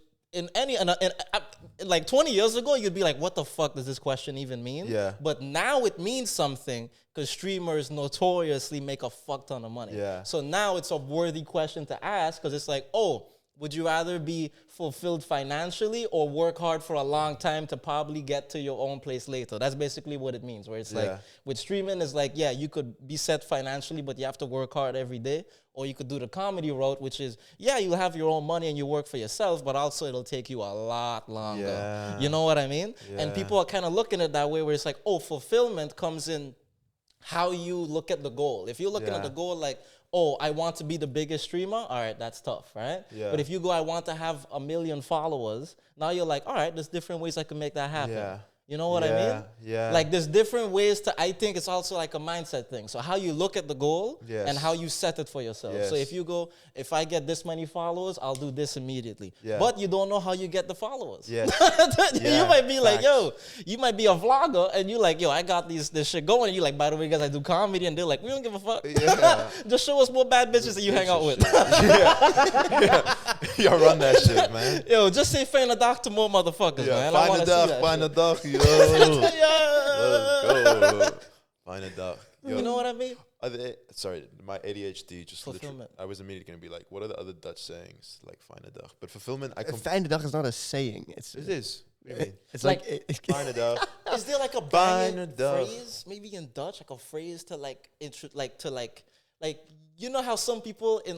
like 20 years ago, you'd be like, what the fuck does this question even mean? Yeah. But now it means something, because streamers notoriously make a fuck ton of money. Yeah. So now it's a worthy question to ask, because it's like, oh, would you rather be fulfilled financially or work hard for a long time to probably get to your own place later? That's basically what it means, where it's like, with streaming, it's like, yeah, you could be set financially, but you have to work hard every day. Or you could do the comedy route, which is, yeah, you have your own money and you work for yourself, but also it'll take you a lot longer. Yeah. You know what I mean? Yeah. And people are kind of looking at it that way, where it's like, oh, fulfillment comes in how you look at the goal. If you're looking at the goal like, oh, I want to be the biggest streamer, all right, that's tough, right? Yeah. But if you go, I want to have 1 million followers, now you're like, all right, there's different ways I can make that happen. Yeah. You know what I mean? Yeah. Like there's different ways to, I think it's also like a mindset thing. So how you look at the goal and how you set it for yourself. So if you go, if I get this many followers, I'll do this immediately. Yeah. But you don't know how you get the followers. Yes. You might be like, Facts. yo, you might be a vlogger and you like, yo, I got this shit going. And you like, by the way, guys, I do comedy. And they're like, we don't give a fuck. Yeah. Just show us more bad bitches that you hang out with. Yo, run that shit, man. Yo, just say find a doc to more motherfuckers, man. I wanna see that Find a shit. duck, yo. Let's go. Find a duck. Yo, You know what I mean? sorry, my ADHD just literally, Fulfillment. I was immediately going to be like, what are the other Dutch sayings? Like, find a duck. But fulfillment, I Fijne dag is not a saying. It's It is. What do you mean? it's Like- Find a duck. Is there like a Find banging a dove. phrase, maybe in Dutch, like a phrase to like you know how some people in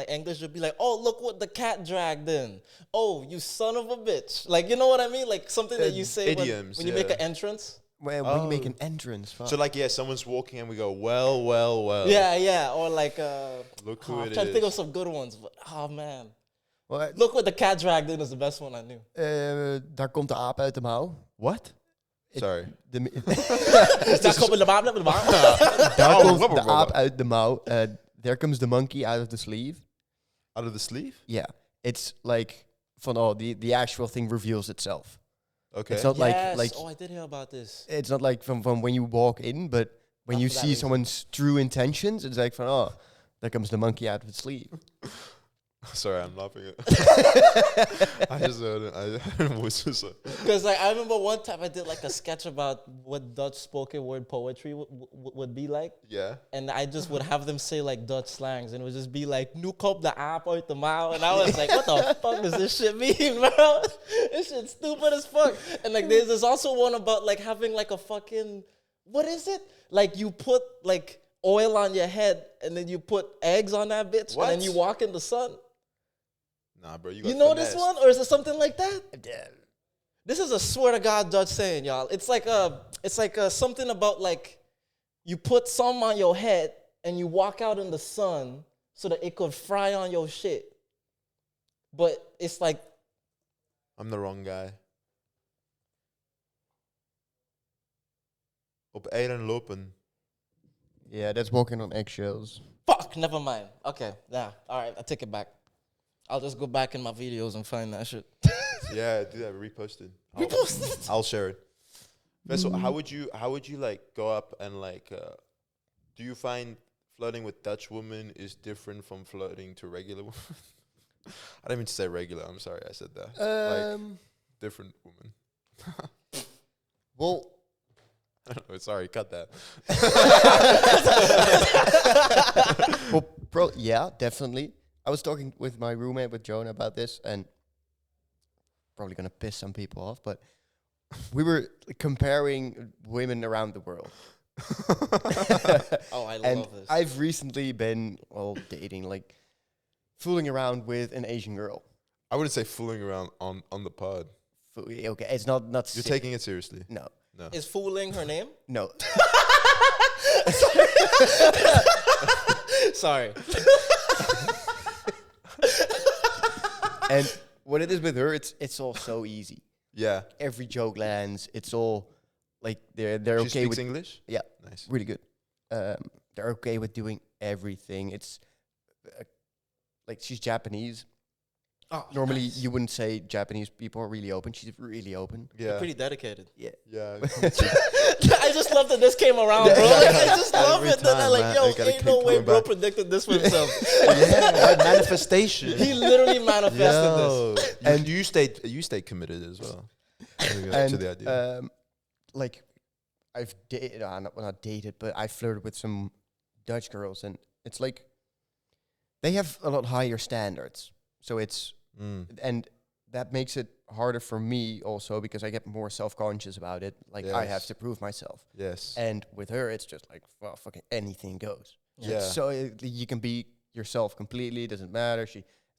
English would be like, oh, look what the cat dragged in. Oh, you son of a bitch. Like, you know what I mean? Like something that you say idioms, when you make yeah. an entrance. when you make an entrance. Fuck. So, like, yeah, someone's walking and we go, well. Yeah. Or like, Look who I'm it trying to think of is. some good ones, but oh man. Well, Look what the cat dragged in is the best one I knew. daar komt de aap uit de mouw. What? Sorry. Daar komt de baard met de baard. Daar Oh, komt rubber, de aap rubber. uit de mouw. There comes the monkey out of the sleeve. Out of the sleeve? Yeah, it's like the actual thing reveals itself. Okay. It's not Yes. like Oh, I did hear about this. it's not like from when you walk in, but when Not you for that see reason. someone's true intentions, it's like there comes the monkey out of its sleeve. Sorry, I'm laughing at I just heard it. I was just like, Because like, I remember one time I did like a sketch about what Dutch spoken word poetry would be like. yeah. And I just would have them say like Dutch slangs, and it would just be like, nu kop de aap uit de mouw. And I was like, what the fuck does this shit mean, bro? This shit's stupid as fuck. And like, there's also one about like having like a fucking, what is it? Like you put like oil on your head and then you put eggs on that bitch What? and then you walk in the sun. Nah, bro, you You got know this finessed. one? Or is it something like that? This is a swear to God Dutch saying, y'all. It's like something about like you put some on your head and you walk out in the sun so that it could fry on your shit. But it's like, I'm the wrong guy. Op eieren lopen. Yeah, that's walking on eggshells. fuck, never mind. Okay, yeah, all right, I take it back. I'll just go back in my videos and find that shit. Yeah, do that. Repost it. Repost it? I'll share it. First of all, how would you like go up and like? Do you find flirting with Dutch women is different from flirting to regular women? I didn't mean to say regular. I'm sorry, I said that. Like different women. Well, I don't know. Sorry, cut that. yeah, definitely. I was talking with my roommate, with Jonah, about this, and probably gonna piss some people off, but we were comparing women around the world. Oh, I And love this. I've recently been dating, fooling around with an Asian girl. I wouldn't say fooling around on the pod. Okay, it's not You're taking it seriously. no. No. Is fooling her name? No. Sorry. And what it is with her, it's all so easy. Yeah. Every joke lands. It's all they're She okay speaks with English? Yeah. Nice. really good. They're okay with doing everything. It's she's Japanese. Oh, Normally nice. you wouldn't say Japanese people are really open. She's really open. Yeah. Pretty dedicated. Yeah. Yeah. I just love that this came around, bro. I just love Every it. That time, man, I yo, gotta ain't keep no way coming bro back. predicted this for himself. Yeah, manifestation. He literally manifested this. And you stayed committed as well. To the idea. I've dated, not dated, but I flirted with some Dutch girls, and it's like they have a lot higher standards. So it's and that makes it harder for me also because I get more self-conscious about it. I have Yes. to prove myself. Yes. And with her, it's just well, fucking anything goes. Yeah. So you can be yourself completely. It doesn't matter.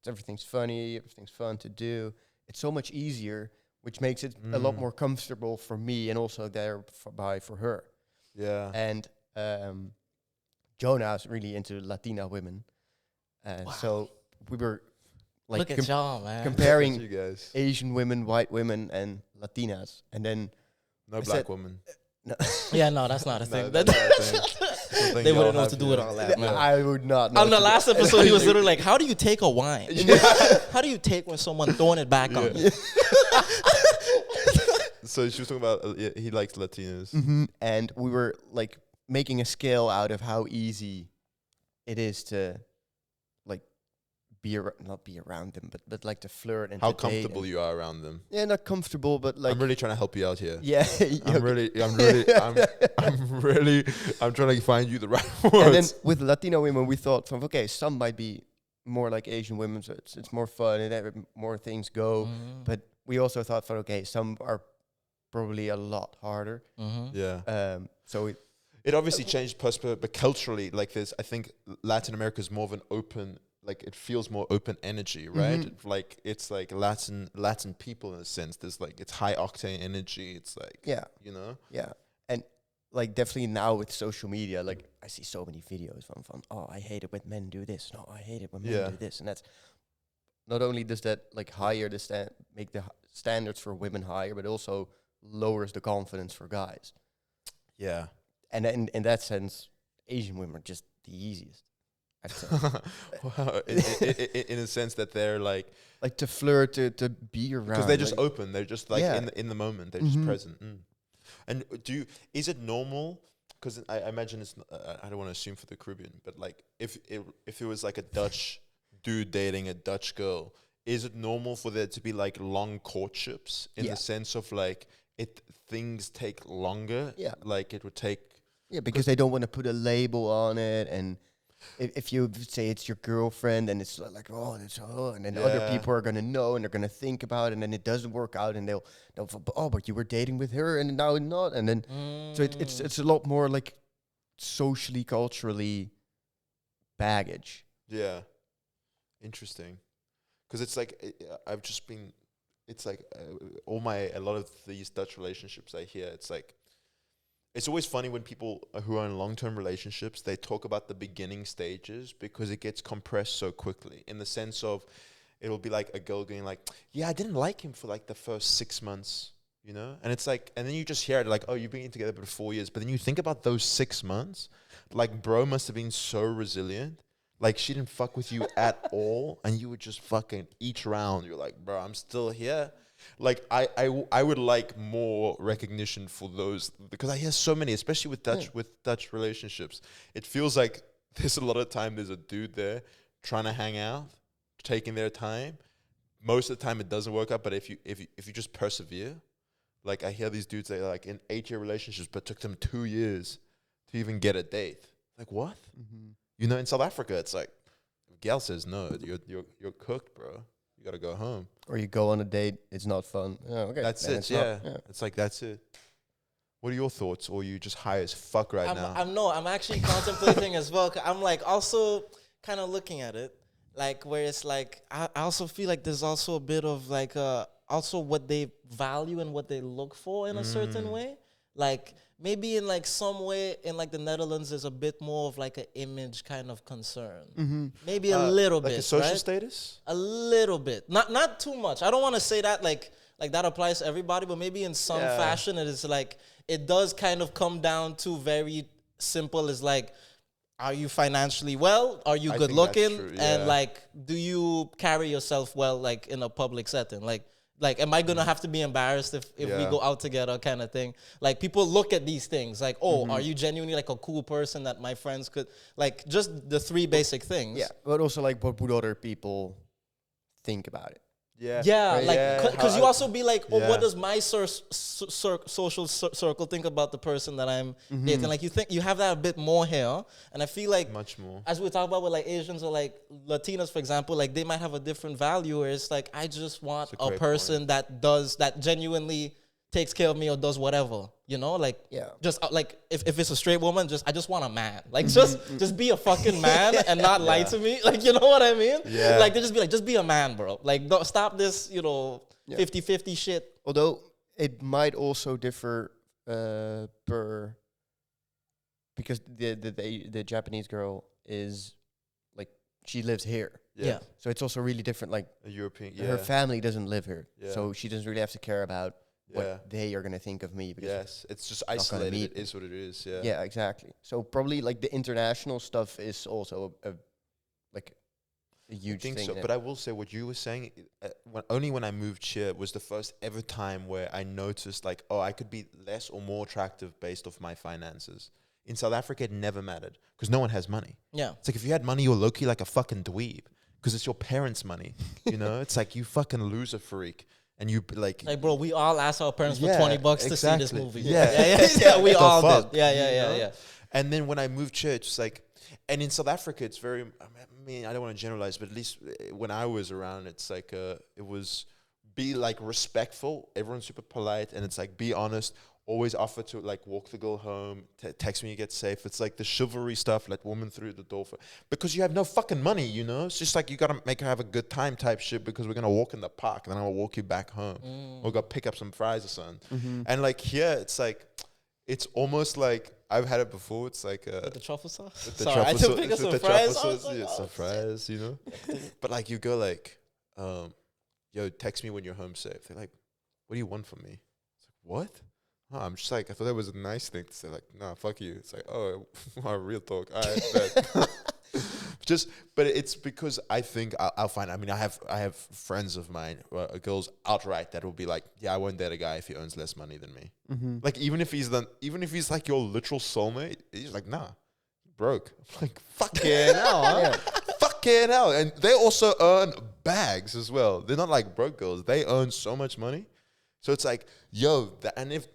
Everything's funny. Everything's fun to do. It's so much easier, which makes it a lot more comfortable for me and also thereby for her. Yeah. And Jonah's really into Latina women. So we were Look at y'all, man. comparing you guys. Asian women, white women, and Latinas. And then No I black said- woman. Yeah, no, that's not a thing. No, that's not a thing. Something They y'all wouldn't know what have to do here. with all that, man. I would not know. On the to do- last episode, he was literally like, "How do you take a wine? How do you take when someone throwing it back on you?" So she was talking about he likes Latinas. Mhm. And we were making a scale out of how easy it is to not be around them, but to flirt and How to date comfortable and- you are around them. Yeah, not comfortable, but I'm really trying to help you out here. yeah. I'm trying to find you the right words. And then with Latino women, we thought okay, some might be more like Asian women, so it's more fun and more things go. But we also thought okay, some are probably a lot harder. yeah. So It obviously changed perspective, but culturally, I think Latin America is more of an open, it feels more open energy, right? It's like Latin people in a sense. There's it's high octane energy. It's yeah, Yeah. and definitely now with social media, I see so many videos from I hate it when men do this. No, I hate it when men do this, and that's not only does that higher make the standards for women higher, but also lowers the confidence for guys. Yeah. And in that sense, Asian women are just the easiest. I'd say. Wow. In a sense that they're To flirt, to be around. because they're just open. They're just Yeah. in the moment. They're just present. And is it normal? Because I imagine it's. I don't want to assume for the Caribbean, but if it was a Dutch dude dating a Dutch girl, is it normal for there to be long courtships in the sense of things take longer? Yeah. It would take. Yeah, because they don't want to put a label on it, and if you say it's your girlfriend, and it's and then other people are gonna know, and they're gonna think about it, and then it doesn't work out, and they'll but you were dating with her, and now not, and then so it's a lot more socially, culturally baggage. Yeah. Interesting. Because it's I've just been. It's a lot of these Dutch relationships I hear. It's always funny when people who are in long-term relationships, they talk about the beginning stages because it gets compressed so quickly in the sense of it'll be a girl going yeah, I didn't like him for the first 6 months, and it's and then you just hear it oh, you've been together for 4 years, but then you think about those 6 months, bro must have been so resilient. She didn't fuck with you at all, and you would just fucking each round. You're bro, I'm still here. I would like more recognition for those because I hear so many, especially with Dutch relationships. It feels like there's a lot of time. There's a dude there trying to hang out, taking their time. Most of the time, it doesn't work out. But if you just persevere, I hear these dudes that are in 8-year relationships, but took them 2 years to even get a date. What? In South Africa, it's gal says no, you're cooked, bro. You gotta go home. Or you go on a date, it's not fun. Oh, okay. That's then it. it's Yeah. not- It's like that's it. What are your thoughts? Or you just high as fuck right now? I'm actually contemplating as well. 'Cause I'm like also kind of looking at it, like where it's like I also feel like there's also a bit of like also what they value and what they look for in a certain way. Like maybe in like some way in like the Netherlands, there's a bit more of like an image kind of concern. Maybe a little like bit, a social right? status? A little bit, not too much. I don't want to say that like that applies to everybody, but maybe in some Yeah. fashion it is like it does kind of come down to very simple as like, are you financially well? Are you I good think that's looking? true, And yeah. like, do you carry yourself well, like in a public setting? Like, am I gonna have to be embarrassed if we Yeah. go out together, kind of thing? Like, people look at these things, like, oh, are you genuinely like a cool person that my friends could like? Just the three basic things. Yeah, but also like what would other people think about it? Yeah. Yeah, Right. like Yeah, because how you I- also be like, oh, yeah. what does my social circle think about the person that I'm dating? Like, you have that a bit more here, and I feel like Much more. as we talk about with like Asians or like Latinos, for example, like they might have a different value where it's like I just want That's a a great person that genuinely takes care of me or does whatever, you know, like Yeah. just like if it's a straight woman, I just want a man, like just be a fucking man and not lie to me, like you know what I mean? Yeah. Like they just be like, just be a man, bro. Like don't stop this, 50-50 shit. Although it might also differ per because the Japanese girl is like she lives here, Yeah. so it's also really different. Like A European. Yeah. her family doesn't live here, Yeah. so she doesn't really have to care about Yeah. what they are gonna think of me. Because Yes. It's just gonna isolated. meet It is what it is. Yeah. yeah, exactly. So probably like the international stuff is also a I huge think thing. so. But I will say what you were saying, when I moved here was the first ever time where I noticed like, oh, I could be less or more attractive based off my finances. In South Africa, it never mattered because no one has money. Yeah. It's like if you had money, you're low-key like a fucking dweeb because it's your parents' money. You know, it's like you fucking loser freak. And you like, Like, bro, we all asked our parents Yeah, for $20 to see this exactly. movie. Yeah. Yeah, we The all fuck? did. Yeah, You know? yeah. And then when I moved church, it's like, and in South Africa, it's very, I mean, I don't want to generalize, but at least when I was around, it's like, it was be like respectful. Everyone's super polite. And it's like, be honest. Always offer to like walk the girl home, text when you get safe. It's like the chivalry stuff, let woman through the door because you have no fucking money, you know? It's just like you gotta make her have a good time type shit because we're gonna walk in the park and then I'll walk you back home. Or go pick up some fries or something. And like here, it's like, it's almost like I've had it before. It's like With the truffle sauce? with the Sorry, I truffle took pick up with some the fries. truffle I was sauce, like, yeah, oh, some shit. fries, you know? But like you go like, yo, text me when you're home safe. They're like, what do you want from me? It's like, what? Oh, I'm just like, I thought that was a nice thing to say. Like, nah, fuck you. It's like, oh, wow, real talk. All right, bet. But it's because I think I'll find. I mean, I have friends of mine, girls outright that will be like, yeah, I won't date a guy if he earns less money than me. Like even if he's like your literal soulmate, he's like, nah, broke. I'm like, fucking hell, huh? Fucking hell. And they also earn bags as well. They're not like broke girls. They earn so much money. So it's like, yo, and if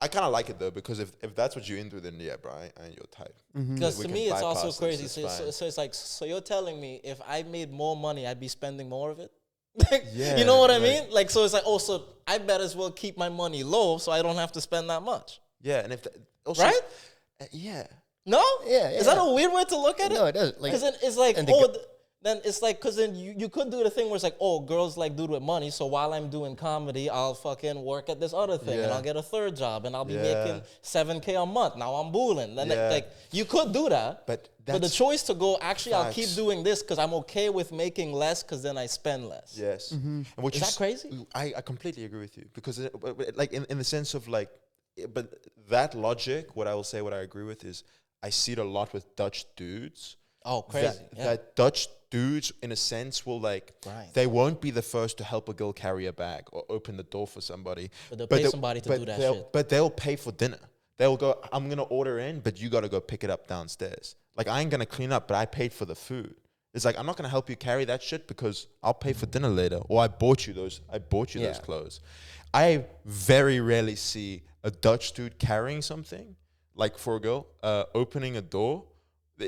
I kind of like it though, because if that's what you're into, then yeah, bro, I ain't your type. Because We to can me, it's also bypass this, crazy. it's So, fine. so it's like, so you're telling me if I made more money, I'd be spending more of it? Yeah, You know what I like- mean? Like, so it's like, oh, so I bet as well keep my money low so I don't have to spend that much. Yeah, and if also, Right? Yeah, No? Yeah, Is yeah. that a weird way to look at it? No, it doesn't. Like, Because then it's like, and the oh, then it's like, because then you could do the thing where it's like, oh, girls like dude with money, so while I'm doing comedy, I'll fucking work at this other thing, and Yeah. I'll get a third job, and I'll be Yeah. making $7K a month. Now I'm bulling. Then Yeah. like, you could do that. but But the that's choice to go, actually, I'll keep Facts. doing this because I'm okay with making less because then I spend less. yes. And what Is you that crazy? I completely agree with you because like in the sense of like, but that logic, what I agree with is I see it a lot with Dutch dudes. Oh, crazy. Yeah. That Dutch dudes, in a sense, will like, Right. they won't be the first to help a girl carry a bag or open the door for somebody. But they'll pay somebody to do that shit. But they'll pay for dinner. They'll go, I'm going to order in, but you got to go pick it up downstairs. Like, I ain't going to clean up, but I paid for the food. It's like, I'm not going to help you carry that shit because I'll pay for dinner later. Or I bought you those Yeah. clothes. I very rarely see a Dutch dude carrying something, like for a girl, opening a door.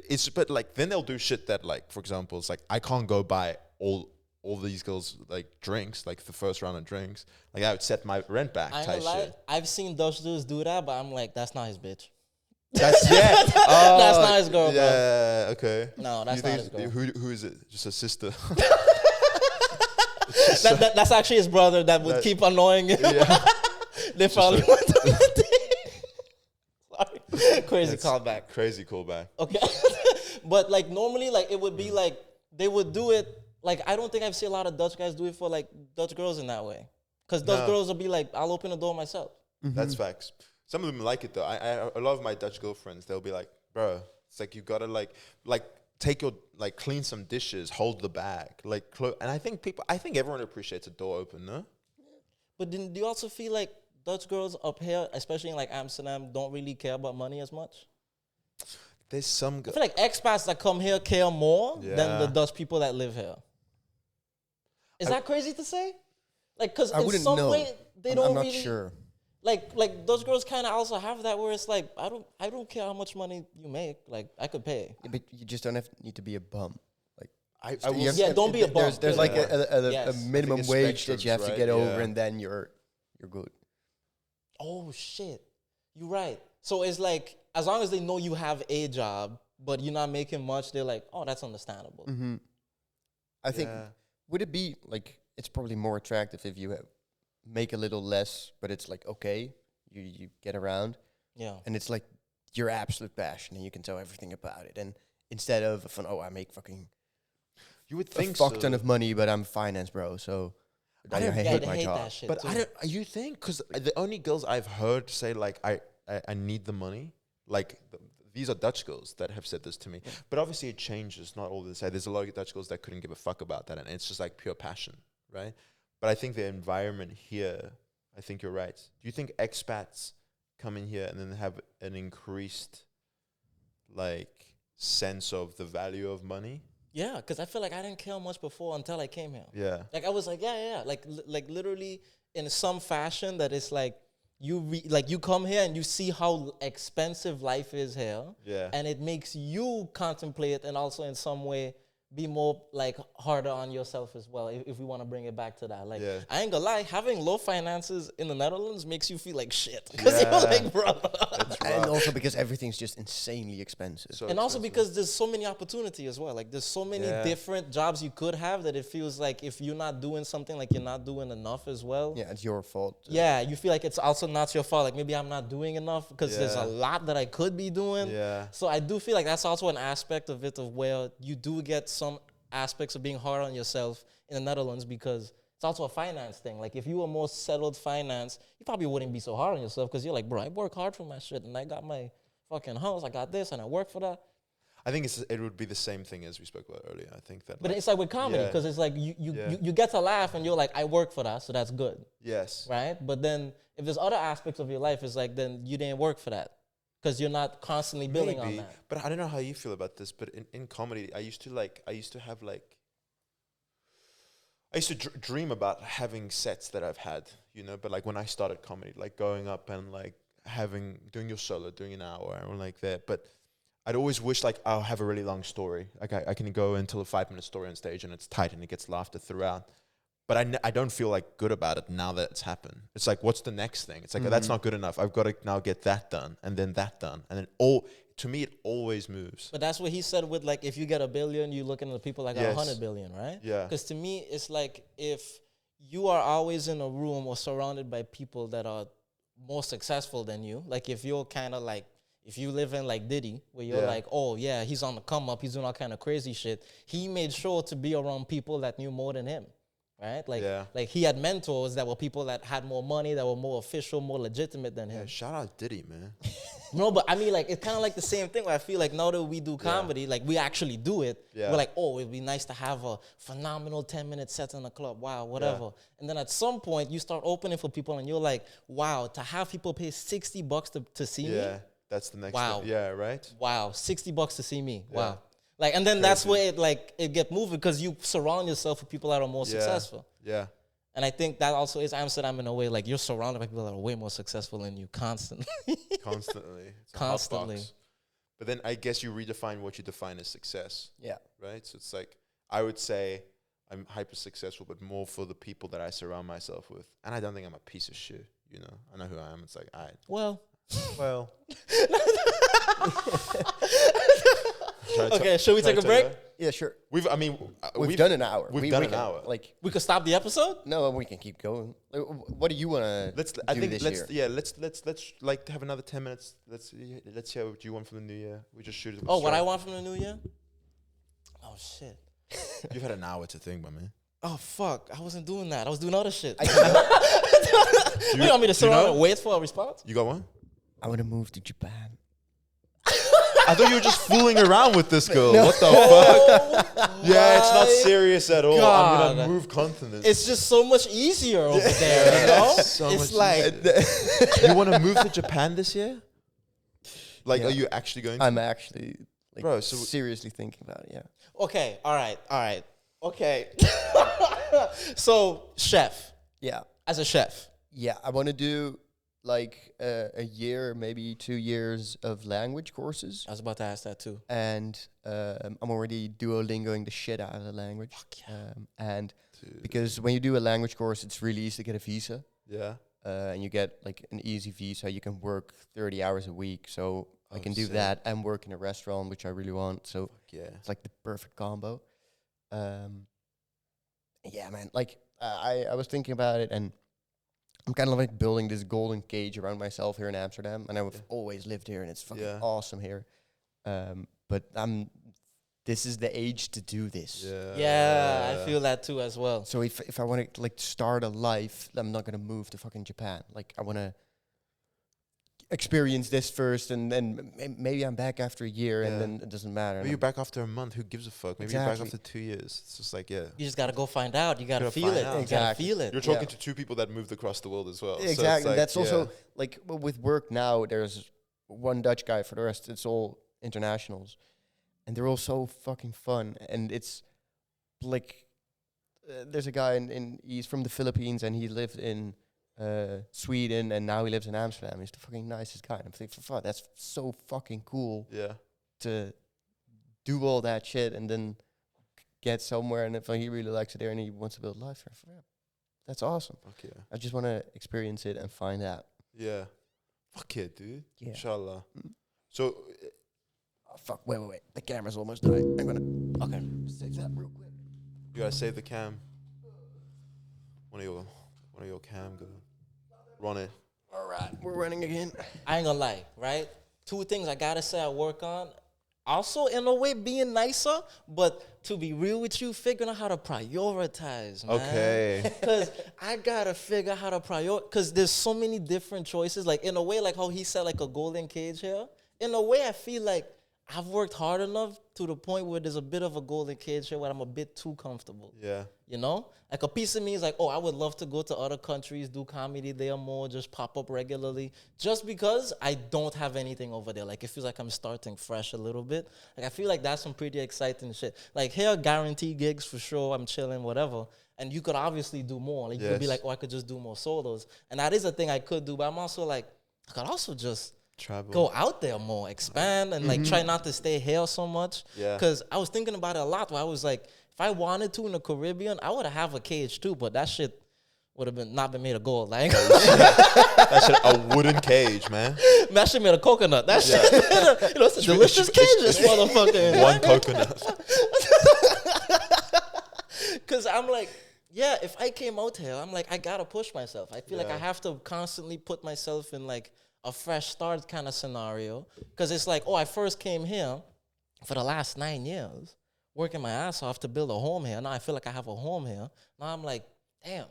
it's but like then they'll do shit that like for example it's like I can't go buy all these girls like drinks like the first round of drinks like I would set my rent back I ain't type gonna lie, shit. I've seen Dutch dudes do that, but I'm like, that's not his bitch. That's That's not his girl, bro. Yeah, okay. No, that's not his girl. Who is it? Just a sister. That's actually his brother that would keep annoying him. Yeah. They finally went on a date. Sorry. Crazy callback. Crazy callback. Okay. But like normally like it would be like they would do it like I don't think I've seen a lot of Dutch guys do it for like Dutch girls in that way. Because Dutch girls will be like, I'll open the door myself. That's facts. Some of them like it though. I a lot of my Dutch girlfriends, they'll be like, bro, it's like you gotta like take your like clean some dishes, hold the bag, like and I think everyone appreciates a door open, no? But then do you also feel like Dutch girls up here, especially in like Amsterdam, don't really care about money as much? There's some I feel like expats that come here care more than the Yeah. Dutch people that live here. Is that crazy to say? Like, because I in wouldn't some know. way they I'm don't not really sure. like those girls kind of also have that where it's like I don't care how much money you make, like I could pay. Yeah, but you just don't need to be a bum. Like I will Yeah, don't be a bum. There's like a Yes. minimum I think it's wage that you have spectrums, to right? get over, Yeah. and then you're good. Oh shit, you're right. So it's like as long as they know you have a job, but you're not making much, they're like, oh, that's understandable. Mm-hmm. I think Yeah. would it be like it's probably more attractive if you make a little less, but it's like okay, you get around, Yeah. and it's like your absolute passion, and you can tell everything about it. And instead of I make fucking You would a think fuck so. ton of money, but I'm finance bro, so I don't- hate they my hate job. that shit. But too. I don't. You think? Because the only girls I've heard say like I need the money, like these are Dutch girls that have said this to me. But obviously it changes. Not all the same. There's a lot of Dutch girls that couldn't give a fuck about that, and it's just like pure passion, right? But I think the environment here. I think you're right. Do you think expats come in here and then have an increased like sense of the value of money? Yeah, because I feel like I didn't care much before until I came here. Yeah. Like I was like, yeah. Like literally in some fashion that it's like you come here and you see how expensive life is here. Yeah. And it makes you contemplate and also in some way be more like harder on yourself as well if we want to bring it back to that. Like Yeah. I ain't gonna lie, having low finances in the Netherlands makes you feel like shit. Because Yeah. you're like, bro. It's And rough. also because everything's just insanely expensive. So And also expensive. because there's so many opportunity as well. Like there's so many Yeah. different jobs you could have that it feels like if you're not doing something, like you're not doing enough as well. Yeah, it's your fault. Yeah, you feel like it's also not your fault. Like maybe I'm not doing enough because there's Yeah. a lot that I could be doing. Yeah. So I do feel like that's also an aspect of it of where you do get some aspects of being hard on yourself in the Netherlands because it's also a finance thing. Like if you were more settled finance, you probably wouldn't be so hard on yourself because you're like, bro, I work hard for my shit and I got my fucking house, I got this and I work for that. I think it would be the same thing as we spoke about earlier. I think that. But like, it's like with comedy yeah. because it's like you Yeah. you get to laugh and you're like, I work for that, so that's good, yes. right? But then if there's other aspects of your life, it's like then you didn't work for that because you're not constantly building on Maybe, that. but I don't know how you feel about this. But in comedy, I used to dream about having sets that I've had, you know. But like when I started comedy, like going up and like doing your solo, doing an hour or like that. But I'd always wish like I'll have a really long story. Like I can go until a 5-minute story on stage and it's tight and it gets laughter throughout. But I don't feel like good about it now that it's happened. It's like, what's the next thing? It's like, oh, that's not good enough. I've got to now get that done and then that done. And then to me, it always moves. But that's what he said with like, if you get 1 billion, you looking at the people that got Yes. 100 billion, right? Yeah. Because to me, it's like if you are always in a room or surrounded by people that are more successful than you, like if you're kind of like, if you live in like Diddy, where you're Yeah. like, oh yeah, he's on the come up, he's doing all kind of crazy shit. He made sure to be around people that knew more than him, right? Like, Yeah. like he had mentors that were people that had more money, that were more official, more legitimate than him. Yeah, shout out Diddy, man. No, but I mean, like, it's kind of like the same thing where I feel like now that we do comedy, like, we actually do it. Yeah. We're like, oh, it'd be nice to have a phenomenal 10-minute set in the club. Wow, whatever. And then at some point, you start opening for people and you're like, wow, to have people pay $60 to see me? Yeah, that's the next Wow. thing. Yeah, right? Wow, $60 to see me. Yeah. Wow. Like, and then that's Crazy. where it get moving because you surround yourself with people that are more Yeah. successful. Yeah. And I think that also is Amsterdam in a way. Like, you're surrounded by people that are way more successful than you constantly. Constantly. It's a hot Constantly. box. But then I guess you redefine what you define as success, Yeah. right? So it's like, I would say I'm hyper successful, but more for the people that I surround myself with. And I don't think I'm a piece of shit, you know? I know who I am. It's like, Well. Okay, should we take a break? Yeah, sure. We've Done an hour. We've done an can, hour. Like, We could stop the episode? no, we can keep going. Like, what do you want to do this year? Let's like have another 10 minutes. Let's hear what you want from the new year. We just shoot it. Oh, what I want from the new year? Oh, shit. You've had an hour to think, my man. Oh, fuck. I wasn't doing that. I was doing other shit. Do You want me to sit around know? and wait for a response? You got one? I want to move to Japan. I thought you were just fooling around with this girl. What the fuck? Yeah, it's not serious at all. I'm God. gonna move continents. It's just so much easier over there, you know? So It's much like, you want to move to Japan this year? Like, Yeah. are you actually going to? I'm actually like Bro, so seriously thinking about it. Yeah. okay, all right. Okay. So, chef. Yeah. As a chef. Yeah. I want to do like a year, maybe 2 years of language courses. I was about to ask that too. And I'm already Duolingoing the shit out of the language. And Dude. because when you do a language course, it's really easy to get a visa. Yeah. And you get like an easy visa. You can work 30 hours a week. So I Oh, can do sick. that and work in a restaurant, which I really want. So Yeah. it's like the perfect combo. Yeah, man. Like I was thinking about it, and I'm kind of like building this golden cage around myself here in Amsterdam, and I've always lived here, and it's fucking Yeah. awesome here. But this is the age to do this. Yeah, I feel that too as well. So if I want to like start a life, I'm not gonna move to fucking Japan. Like I want to experience this first, and then maybe I'm back after a year, and Yeah. then it doesn't matter. Maybe you're back after a month. Who gives a fuck? Maybe you're back Exactly. after 2 years. It's just like, yeah. You just gotta go find out. You gotta Gotta feel find it. out. You gotta Exactly. feel it. You're talking to two people that moved across the world as well. So it's Exactly. like, That's also yeah. like with work now. There's one Dutch guy. For the rest, it's all internationals, and they're all so fucking fun. And it's like there's a guy he's from the Philippines, and he lived in Sweden, and now he lives in Amsterdam. He's the fucking nicest guy. And I'm thinking, fuck, that's so fucking cool Yeah. to do all that shit and then get somewhere. And if he really likes it there and he wants to build life there, that's awesome. Okay. I just want to experience it and find out. Yeah. Fuck it, dude. Yeah. Inshallah. So, Oh, fuck, wait. The camera's almost died. I'm gonna... Okay, save that real quick. you gotta save the cam. One of your cam, go. Run it. All right, we're running again. I ain't gonna lie, right? Two things I gotta say I work on. Also, in a way, being nicer, but to be real with you, figuring out how to prioritize, man. Okay. Because I gotta figure out how to prioritize, because there's so many different choices. Like, in a way, like how he said, like a golden cage here. In a way, I feel like I've worked hard enough to the point where there's a bit of a golden cage here where I'm a bit too comfortable. Yeah. You know? Like a piece of me is like, oh, I would love to go to other countries, do comedy there more, just pop up regularly. Just because I don't have anything over there. Like it feels like I'm starting fresh a little bit. Like I feel like that's some pretty exciting shit. Like here, guaranteed gigs for sure, I'm chilling, whatever. And you could obviously do more. Like you could be Yes. like, oh, I could just do more solos. And that is a thing I could do, but I'm also like, I could also just Travel. go out there more, expand, and like try not to stay here so much. Yeah. Because I was thinking about it a lot where I was like, if I wanted to in the Caribbean, I would have a cage too, but that shit would have not been made of gold. Like That shit, a wooden cage, man. that shit made of coconut. That shit, you know, it's a delicious cage, this motherfucker. One coconut. Because I'm like, yeah, if I came out here, I'm like, I gotta push myself. I feel like I Yeah. have to constantly put myself in like a fresh start kind of scenario. Because it's like, oh, I first came here for the last 9 years, working my ass off to build a home here. Now I feel like I have a home here. Now I'm like, damn,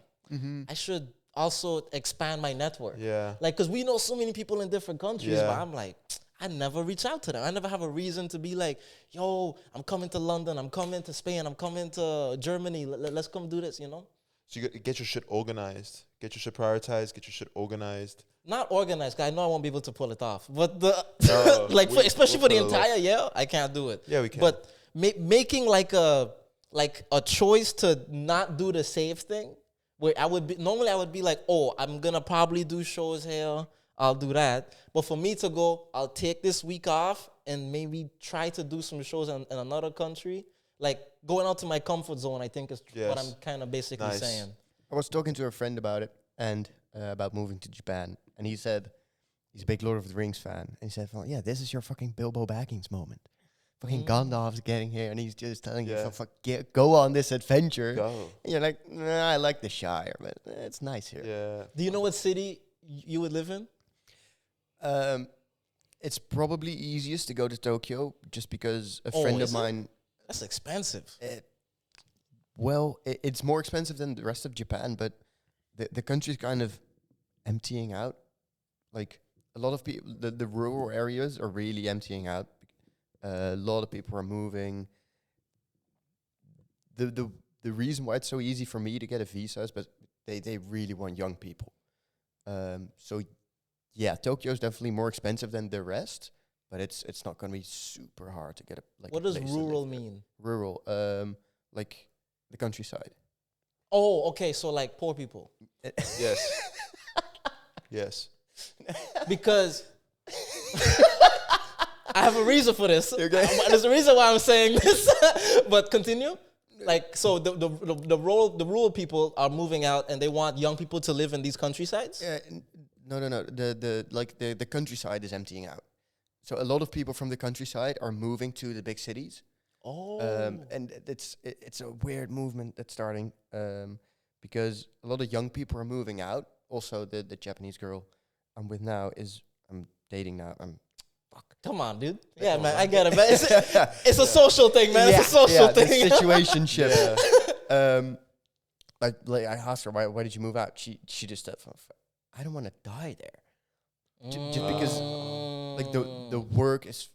I should also expand my network. Yeah. Like, because we know so many people in different countries, Yeah. but I'm like, I never reach out to them. I never have a reason to be like, yo, I'm coming to London, I'm coming to Spain, I'm coming to Germany, let's come do this, you know? So you get your shit organized. Get your shit prioritized. Get your shit organized. Not organized, 'cause I know I won't be able to pull it off. But the No, like, especially for the we'll pull it off. entire year, I can't do it. Yeah, we can. But making like a choice to not do the safe thing, where I would be normally I would be like, oh, I'm gonna probably do shows here. I'll do that. But for me to go, I'll take this week off and maybe try to do some shows in another country. Like going out to my comfort zone, I think is what I'm kind of basically saying. I was talking to a friend about it and about moving to Japan, and he said he's a big Lord of the Rings fan, and he said, "Well, yeah, this is your fucking Bilbo Baggins moment. Fucking Gandalf's getting here, and he's just telling you, go on this adventure." Go. And you're like, nah, I like the Shire, but it's nice here. Yeah. Do you know what city you would live in? It's probably easiest to go to Tokyo, just because a friend of mine. That's expensive. It's more expensive than the rest of Japan, but the country's kind of emptying out. Like a lot of people, the rural areas are really emptying out. A lot of people are moving. The reason why it's so easy for me to get a visa is, but they really want young people. So yeah, Tokyo is definitely more expensive than the rest, but it's not going to be super hard to get a like. What does rural mean? Rural, like the countryside. Oh, okay. So like poor people. Yes. Yes. Because I have a reason for this. Okay. There's a reason why I'm saying this. But continue. Like, so the rural people are moving out and they want young people to live in these countrysides? No. The countryside is emptying out. So a lot of people from the countryside are moving to the big cities. Oh. And it's a weird movement that's starting because a lot of young people are moving out. Also, the Japanese girl I'm with now I'm dating now. Fuck. Come on, dude. Yeah, man, I get it, man. It's a social thing, man. It's a social thing. Situationship. Like I asked her, why did you move out? She just said, I don't want to die there. Just because, like the work is,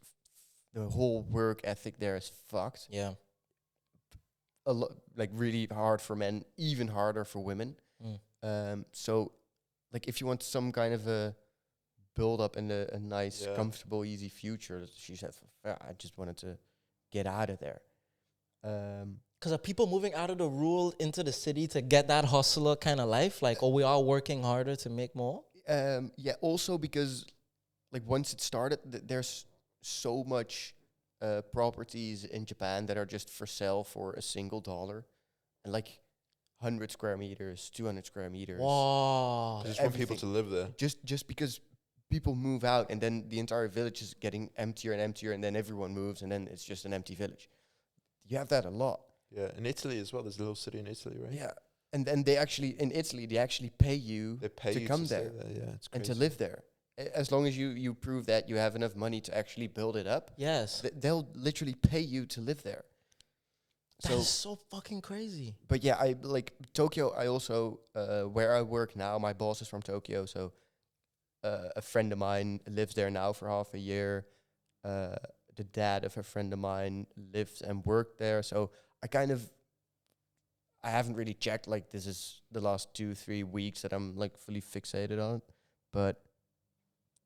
the whole work ethic there is fucked. Yeah. A lot, like really hard for men, even harder for women. So, like if you want some kind of a build up and a nice, comfortable, easy future, she said, I just wanted to get out of there. Because are people moving out of the rural into the city to get that hustler kind of life? Like, we are working harder to make more? Yeah, also because, like, once it started, there's so much properties in Japan that are just for sale for $1. And, like, 100 square meters, 200 square meters. Wow. I just want people to live there. Just because people move out and then the entire village is getting emptier and emptier and then everyone moves and then it's just an empty village. You have that a lot. Yeah, in Italy as well. There's a little city in Italy, right? Yeah. And then in Italy, they actually pay you to come there. Yeah, it's crazy. And to live there. As long as you prove that you have enough money to actually build it up. Yes. They'll literally pay you to live there. That is so fucking crazy. But yeah, I like Tokyo. I also, where I work now, my boss is from Tokyo. So a friend of mine lives there now for half a year. The dad of a friend of mine lives and worked there. So I haven't really checked, like, this is the last 2-3 weeks that I'm, like, fully fixated on. But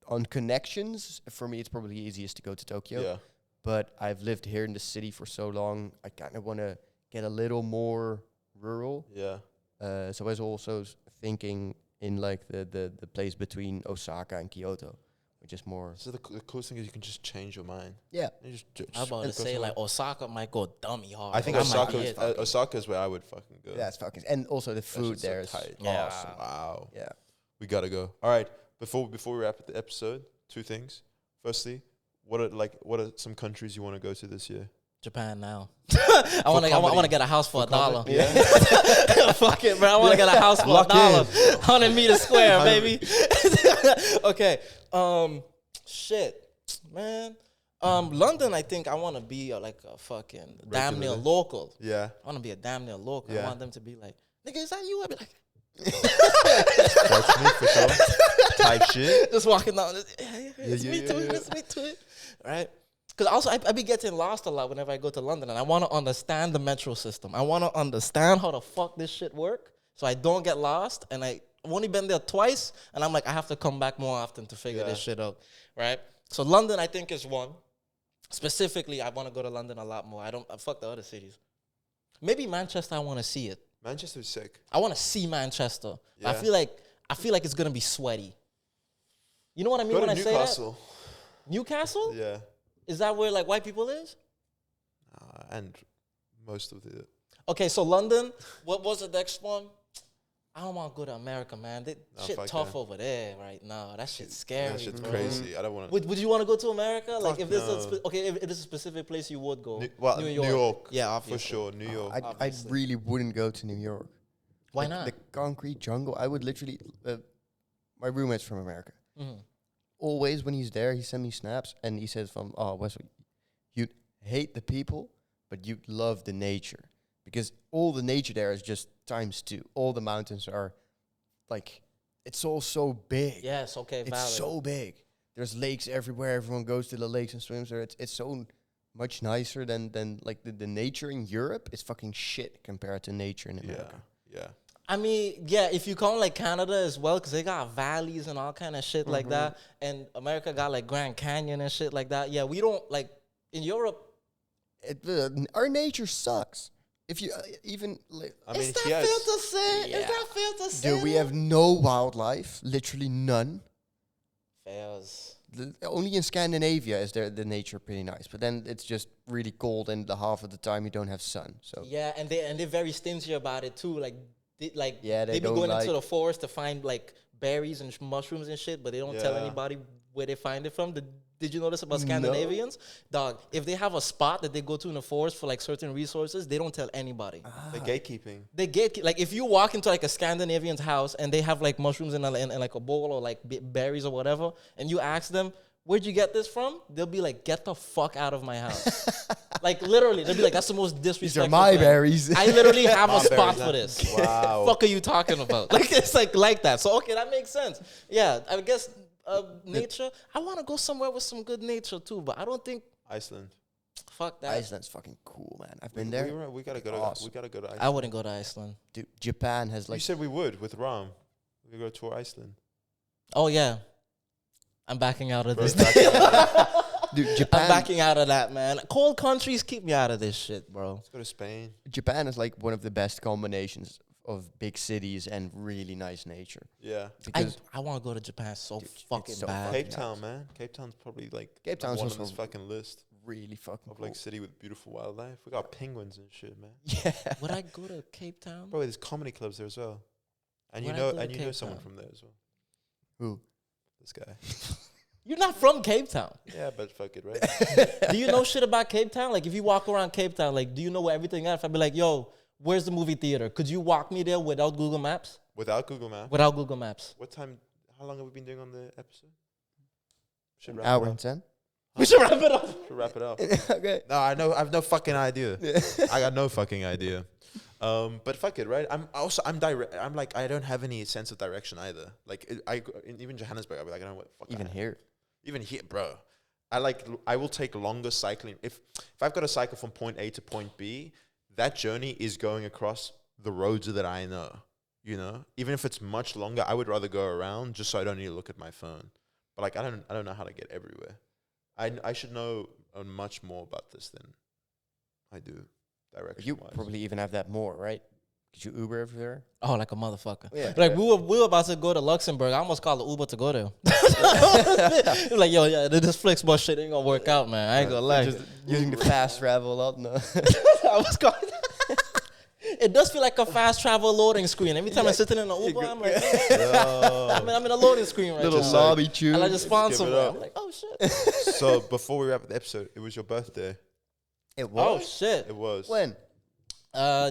on connections, for me, it's probably easiest to go to Tokyo. Yeah. But I've lived here in the city for so long, I kind of want to get a little more rural. Yeah. So I was also thinking in, like, the place between Osaka and Kyoto, which is more... So the coolest thing is you can just change your mind. Yeah. I'm about to say, like, Osaka might go dummy hard. I think Osaka is where I would fucking go. Yeah, it's fucking... And also the food there is tight. Yeah. awesome. Wow. Yeah. We gotta go. All right. Before we wrap up the episode, 2 things. Firstly, what are some countries you want to go to this year? Japan now. I want to get a house for $1. Yeah. Fuck it, bro. I want to get a house for $1. 100 meters square, baby. Okay. Shit, man. London, I think I want to be like a fucking damn near local. Yeah. I want to be a damn near local. Yeah. I want them to be like, nigga, is that you? I'd be like, That's me for sure. Type shit. just walking down. It's me too. It's me too. Right? Because also, I be getting lost a lot whenever I go to London, and I want to understand the metro system. I want to understand how the fuck this shit work, so I don't get lost. And I've only been there twice, and I'm like, I have to come back more often to figure this shit out, right? So London, I think, is one. Specifically, I want to go to London a lot more. I fuck the other cities. Maybe Manchester, I want to see it. Manchester is sick. I want to see Manchester. Yeah. I feel like it's gonna be sweaty. You know what I mean Go when to I say that? Newcastle. Newcastle? Yeah. Is that where like white people is? And most of the... Okay, so London, what was the next one? I don't want to go to America, man. Shit tough over there right now. That shit's scary. That shit's bro. crazy. I don't want to... Would you want to go to America? Like, if there's no. if there's a specific place you would go. New York. Yeah, For obviously. sure, New York. I really wouldn't go to New York. Why Like, not? The concrete jungle. I would literally... my roommate's from America. Mhm. Always when he's there, he sends me snaps and he says Wesley, you hate the people, but you love the nature. Because all the nature there is just ×2. All the mountains are like, it's all so big. Yes, okay, It's valid. so big. There's lakes everywhere. Everyone goes to the lakes and swims there. It's so much nicer than like the nature in Europe is fucking shit compared to nature in America. Yeah. I mean, yeah, if you count like Canada as well, because they got valleys and all kind of shit like that, and America got like Grand Canyon and shit like that. Yeah, we don't like in Europe. Our nature sucks. If you even like, I mean, Is that fair to say? Yeah. Is that fair to say? dude, we have no wildlife, literally none. Fairs. Only in Scandinavia is there the nature pretty nice, but then it's just really cold, and the half of the time you don't have sun. So Yeah, and they're very stingy about it too. Like they they be don't going like- into the forest to find like berries and mushrooms and shit, but they don't tell Yeah. anybody where they find it from. Did you notice about Scandinavians? Dog, if they have a spot that they go to in the forest for like certain resources, they don't tell anybody. The gatekeeping. They get like if you walk into like a Scandinavian's house and they have like mushrooms in like a bowl or like berries or whatever, and you ask them, "Where'd you get this from?" They'll be like, "Get the fuck out of my house." Like literally, they'll be like, "That's the most disrespectful." these are my thing. berries. I literally have a My spot berries, for this. Wow. Fuck are you talking about? Like it's like that. So okay, that makes sense. Yeah, I guess nature. I want to go somewhere with some good nature too, but I don't think. Iceland. Fuck that. Iceland's fucking cool, man. I've been there. We gotta go to. Awesome. We gotta go to Iceland. I wouldn't go to Iceland. Dude, Japan has You like said we would with Ram. We go tour Iceland. Oh yeah, I'm backing out of this. dude, I'm Japan. backing out of that, man. Cold countries keep me out of this shit, bro. Let's go to Spain. Japan is like one of the best combinations of big cities and really nice nature. Yeah. Because I want to go to Japan so it's fucking so bad. Cape Town, man. Cape Town's probably like Cape Town's one on also this fucking list really fucking of cool. like city with beautiful wildlife. We got penguins and shit, man. Yeah. Would I go to Cape Town? Bro, there's comedy clubs there as well. And Would I you go to know Cape someone Town? from there as well. Who? This guy. You're not from Cape Town. Yeah, but fuck it, right? Do you know shit about Cape Town? Like, if you walk around Cape Town, like, do you know where everything is? If I'd be like, yo, where's the movie theater? Could you walk me there without Google Maps? Without Google Maps. Without Google Maps. What time? How long have we been doing on the episode? Should An wrap hour it and up. 10. We should wrap it up. Should wrap it up. Okay. No, I have no fucking idea. I got no fucking idea. But fuck it, right? I'm direct. I'm like, I don't have any sense of direction either. Like, even Johannesburg, I'll be like, I don't know what the fuck. Even here. Even here, bro. I will take longer cycling. If I've got to cycle from point A to point B, that journey is going across the roads that I know. You know, even if it's much longer, I would rather go around just so I don't need to look at my phone. But like, I don't know how to get everywhere. I should know much more about this than I do. Direction. You probably even have that more, right? Could you Uber everywhere? Oh, like a motherfucker. Yeah. Like, we were about to go to Luxembourg. I almost called the Uber to go there. Like, yo, yeah, this Flixbus shit ain't gonna work out, man. I ain't gonna lie. Just using the fast travel a lot. No. I was going. It does feel like a fast travel loading screen. Every time I'm sitting in an Uber, I'm like, I'm in a loading screen right Little now. lobby tune. And I just found Give it somewhere. up. I'm like, oh shit. So before we wrap up the episode, it was your birthday. It Oh was. shit. It was When?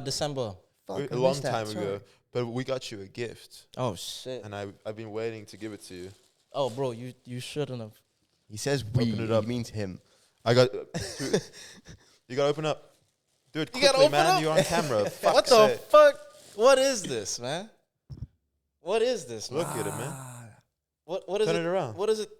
December. Fuck, a I long missed that, time sorry. ago. But we got you a gift, Oh shit. and I've been waiting to give it to you. Oh bro, you shouldn't have. He says we. Open it up. He means him. I got. You gotta open up. Do it You quickly, gotta open man. up? You're on camera. What Fuck's the sake. fuck? What is this, man? What is this, man? Look at it, man. What is Turn it? it around. What is it?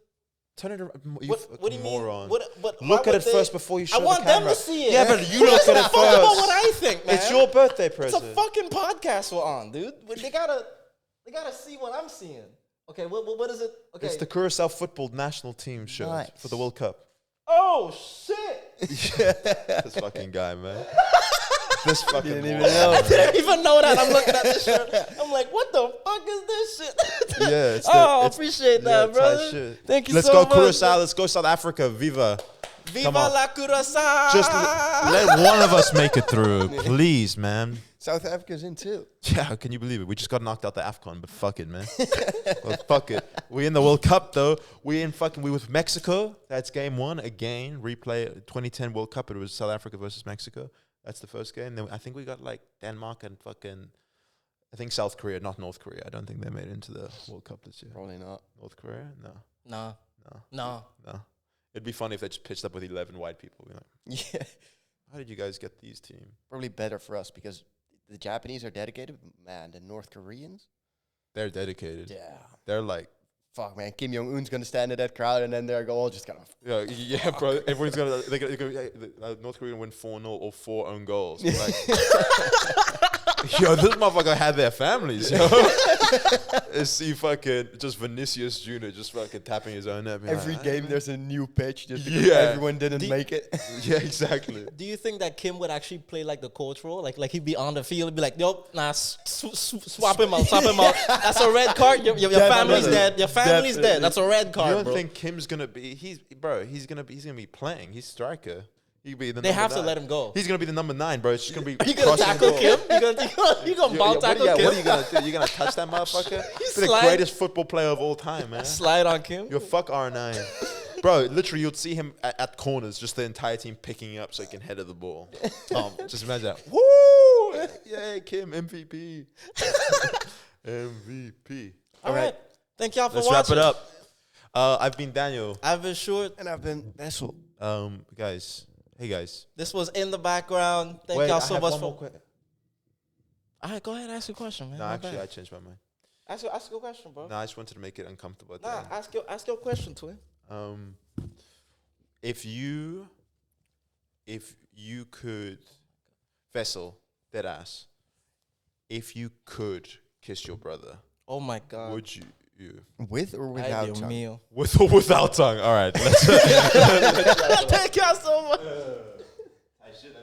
Turn it around. You What do you moron. mean? But Look why at would it they- first before you show I want the them camera. to see it. Yeah, but you Who look gives at a it fuck about first. what I think, man. It's your birthday It's a present. fucking podcast we're on, dude. But they gotta see what I'm seeing. Okay, what is it? Okay. It's the Curacao football national team shirt Nice. for the World Cup. Oh shit! This fucking guy, man. This fucking Didn't even moron, know. I man. didn't even know that. I'm looking at this shirt. I'm like, what the fuck is this shit? Yeah, it's Oh, I it's- appreciate yeah, that, tight brother. shit. Thank you Let's so go much. Curacao. Let's go South Africa. Viva. Viva Come on. la Curaçao! Just let one of us make it through, please, man. South Africa's in too. Yeah, can you believe it? We just got knocked out the AFCON, but fuck it, man. Well, fuck it. We in the World Cup though. We with Mexico. That's game 1 again. Replay 2010 World Cup. It was South Africa versus Mexico. That's the first game. Then I think we got like Denmark and I think South Korea, not North Korea. I don't think they made it into the World Cup this year. Probably not. North Korea? No. No. It'd be funny if they just pitched up with 11 white people. Like, Yeah. how did you guys get these teams? Probably better for us because the Japanese are dedicated. Man, the North Koreans. They're dedicated. Yeah. They're like, Fuck, man. Kim Jong Un's gonna stand in that crowd, and then they're all just gonna. yeah, bro. Everyone's gonna North Korea win 4-0 or 4 own goals. Like, yo, this motherfucker had their families, yo. See fucking just Vinicius Jr. just fucking tapping his own net. Every Like, game there's a new pitch just because Yeah. everyone didn't make it. yeah, exactly. Do you think that Kim would actually play like the coach role? Like he'd be on the field and be like, nope, nah, swap him out, swap him out. That's a red card. Your family's dead. Your family's Definitely. dead. That's a red You card, don't bro. think Kim's gonna be? He's gonna be playing. He's striker. He be the. They number have to 9. let him go. He's gonna be the number 9, bro. It's just gonna be. Are you gonna crossing tackle the Kim? ball. You gonna ball tackle what Kim? are you gonna do? You gonna touch that motherfucker? He's the slide. greatest football player of all time, man. Slide on Kim? Yo, fuck R9. Bro, literally, you'd see him at corners, just the entire team picking up so he can header the ball. Just imagine that. Woo! Yay, Kim, MVP. MVP. All right. Thank y'all for Let's watching. wrap it up. I've been Daniel. I've been Short. And I've been Bessel. Guys. Hey, guys. This was In the Background. Thank Wait, y'all I so have much one for. more All right, go ahead. Ask your question, man. No, My actually, bad. I changed my mind. Ask your question, bro. No, I just wanted to make it uncomfortable. At the Nah, end. ask your question, twin. If you could, Vessel, dead ass, if you could kiss your brother, Oh my God. would you? With or Ay, without Dios tongue? mío. With or without tongue? All right. Let's Thank y'all so much. I should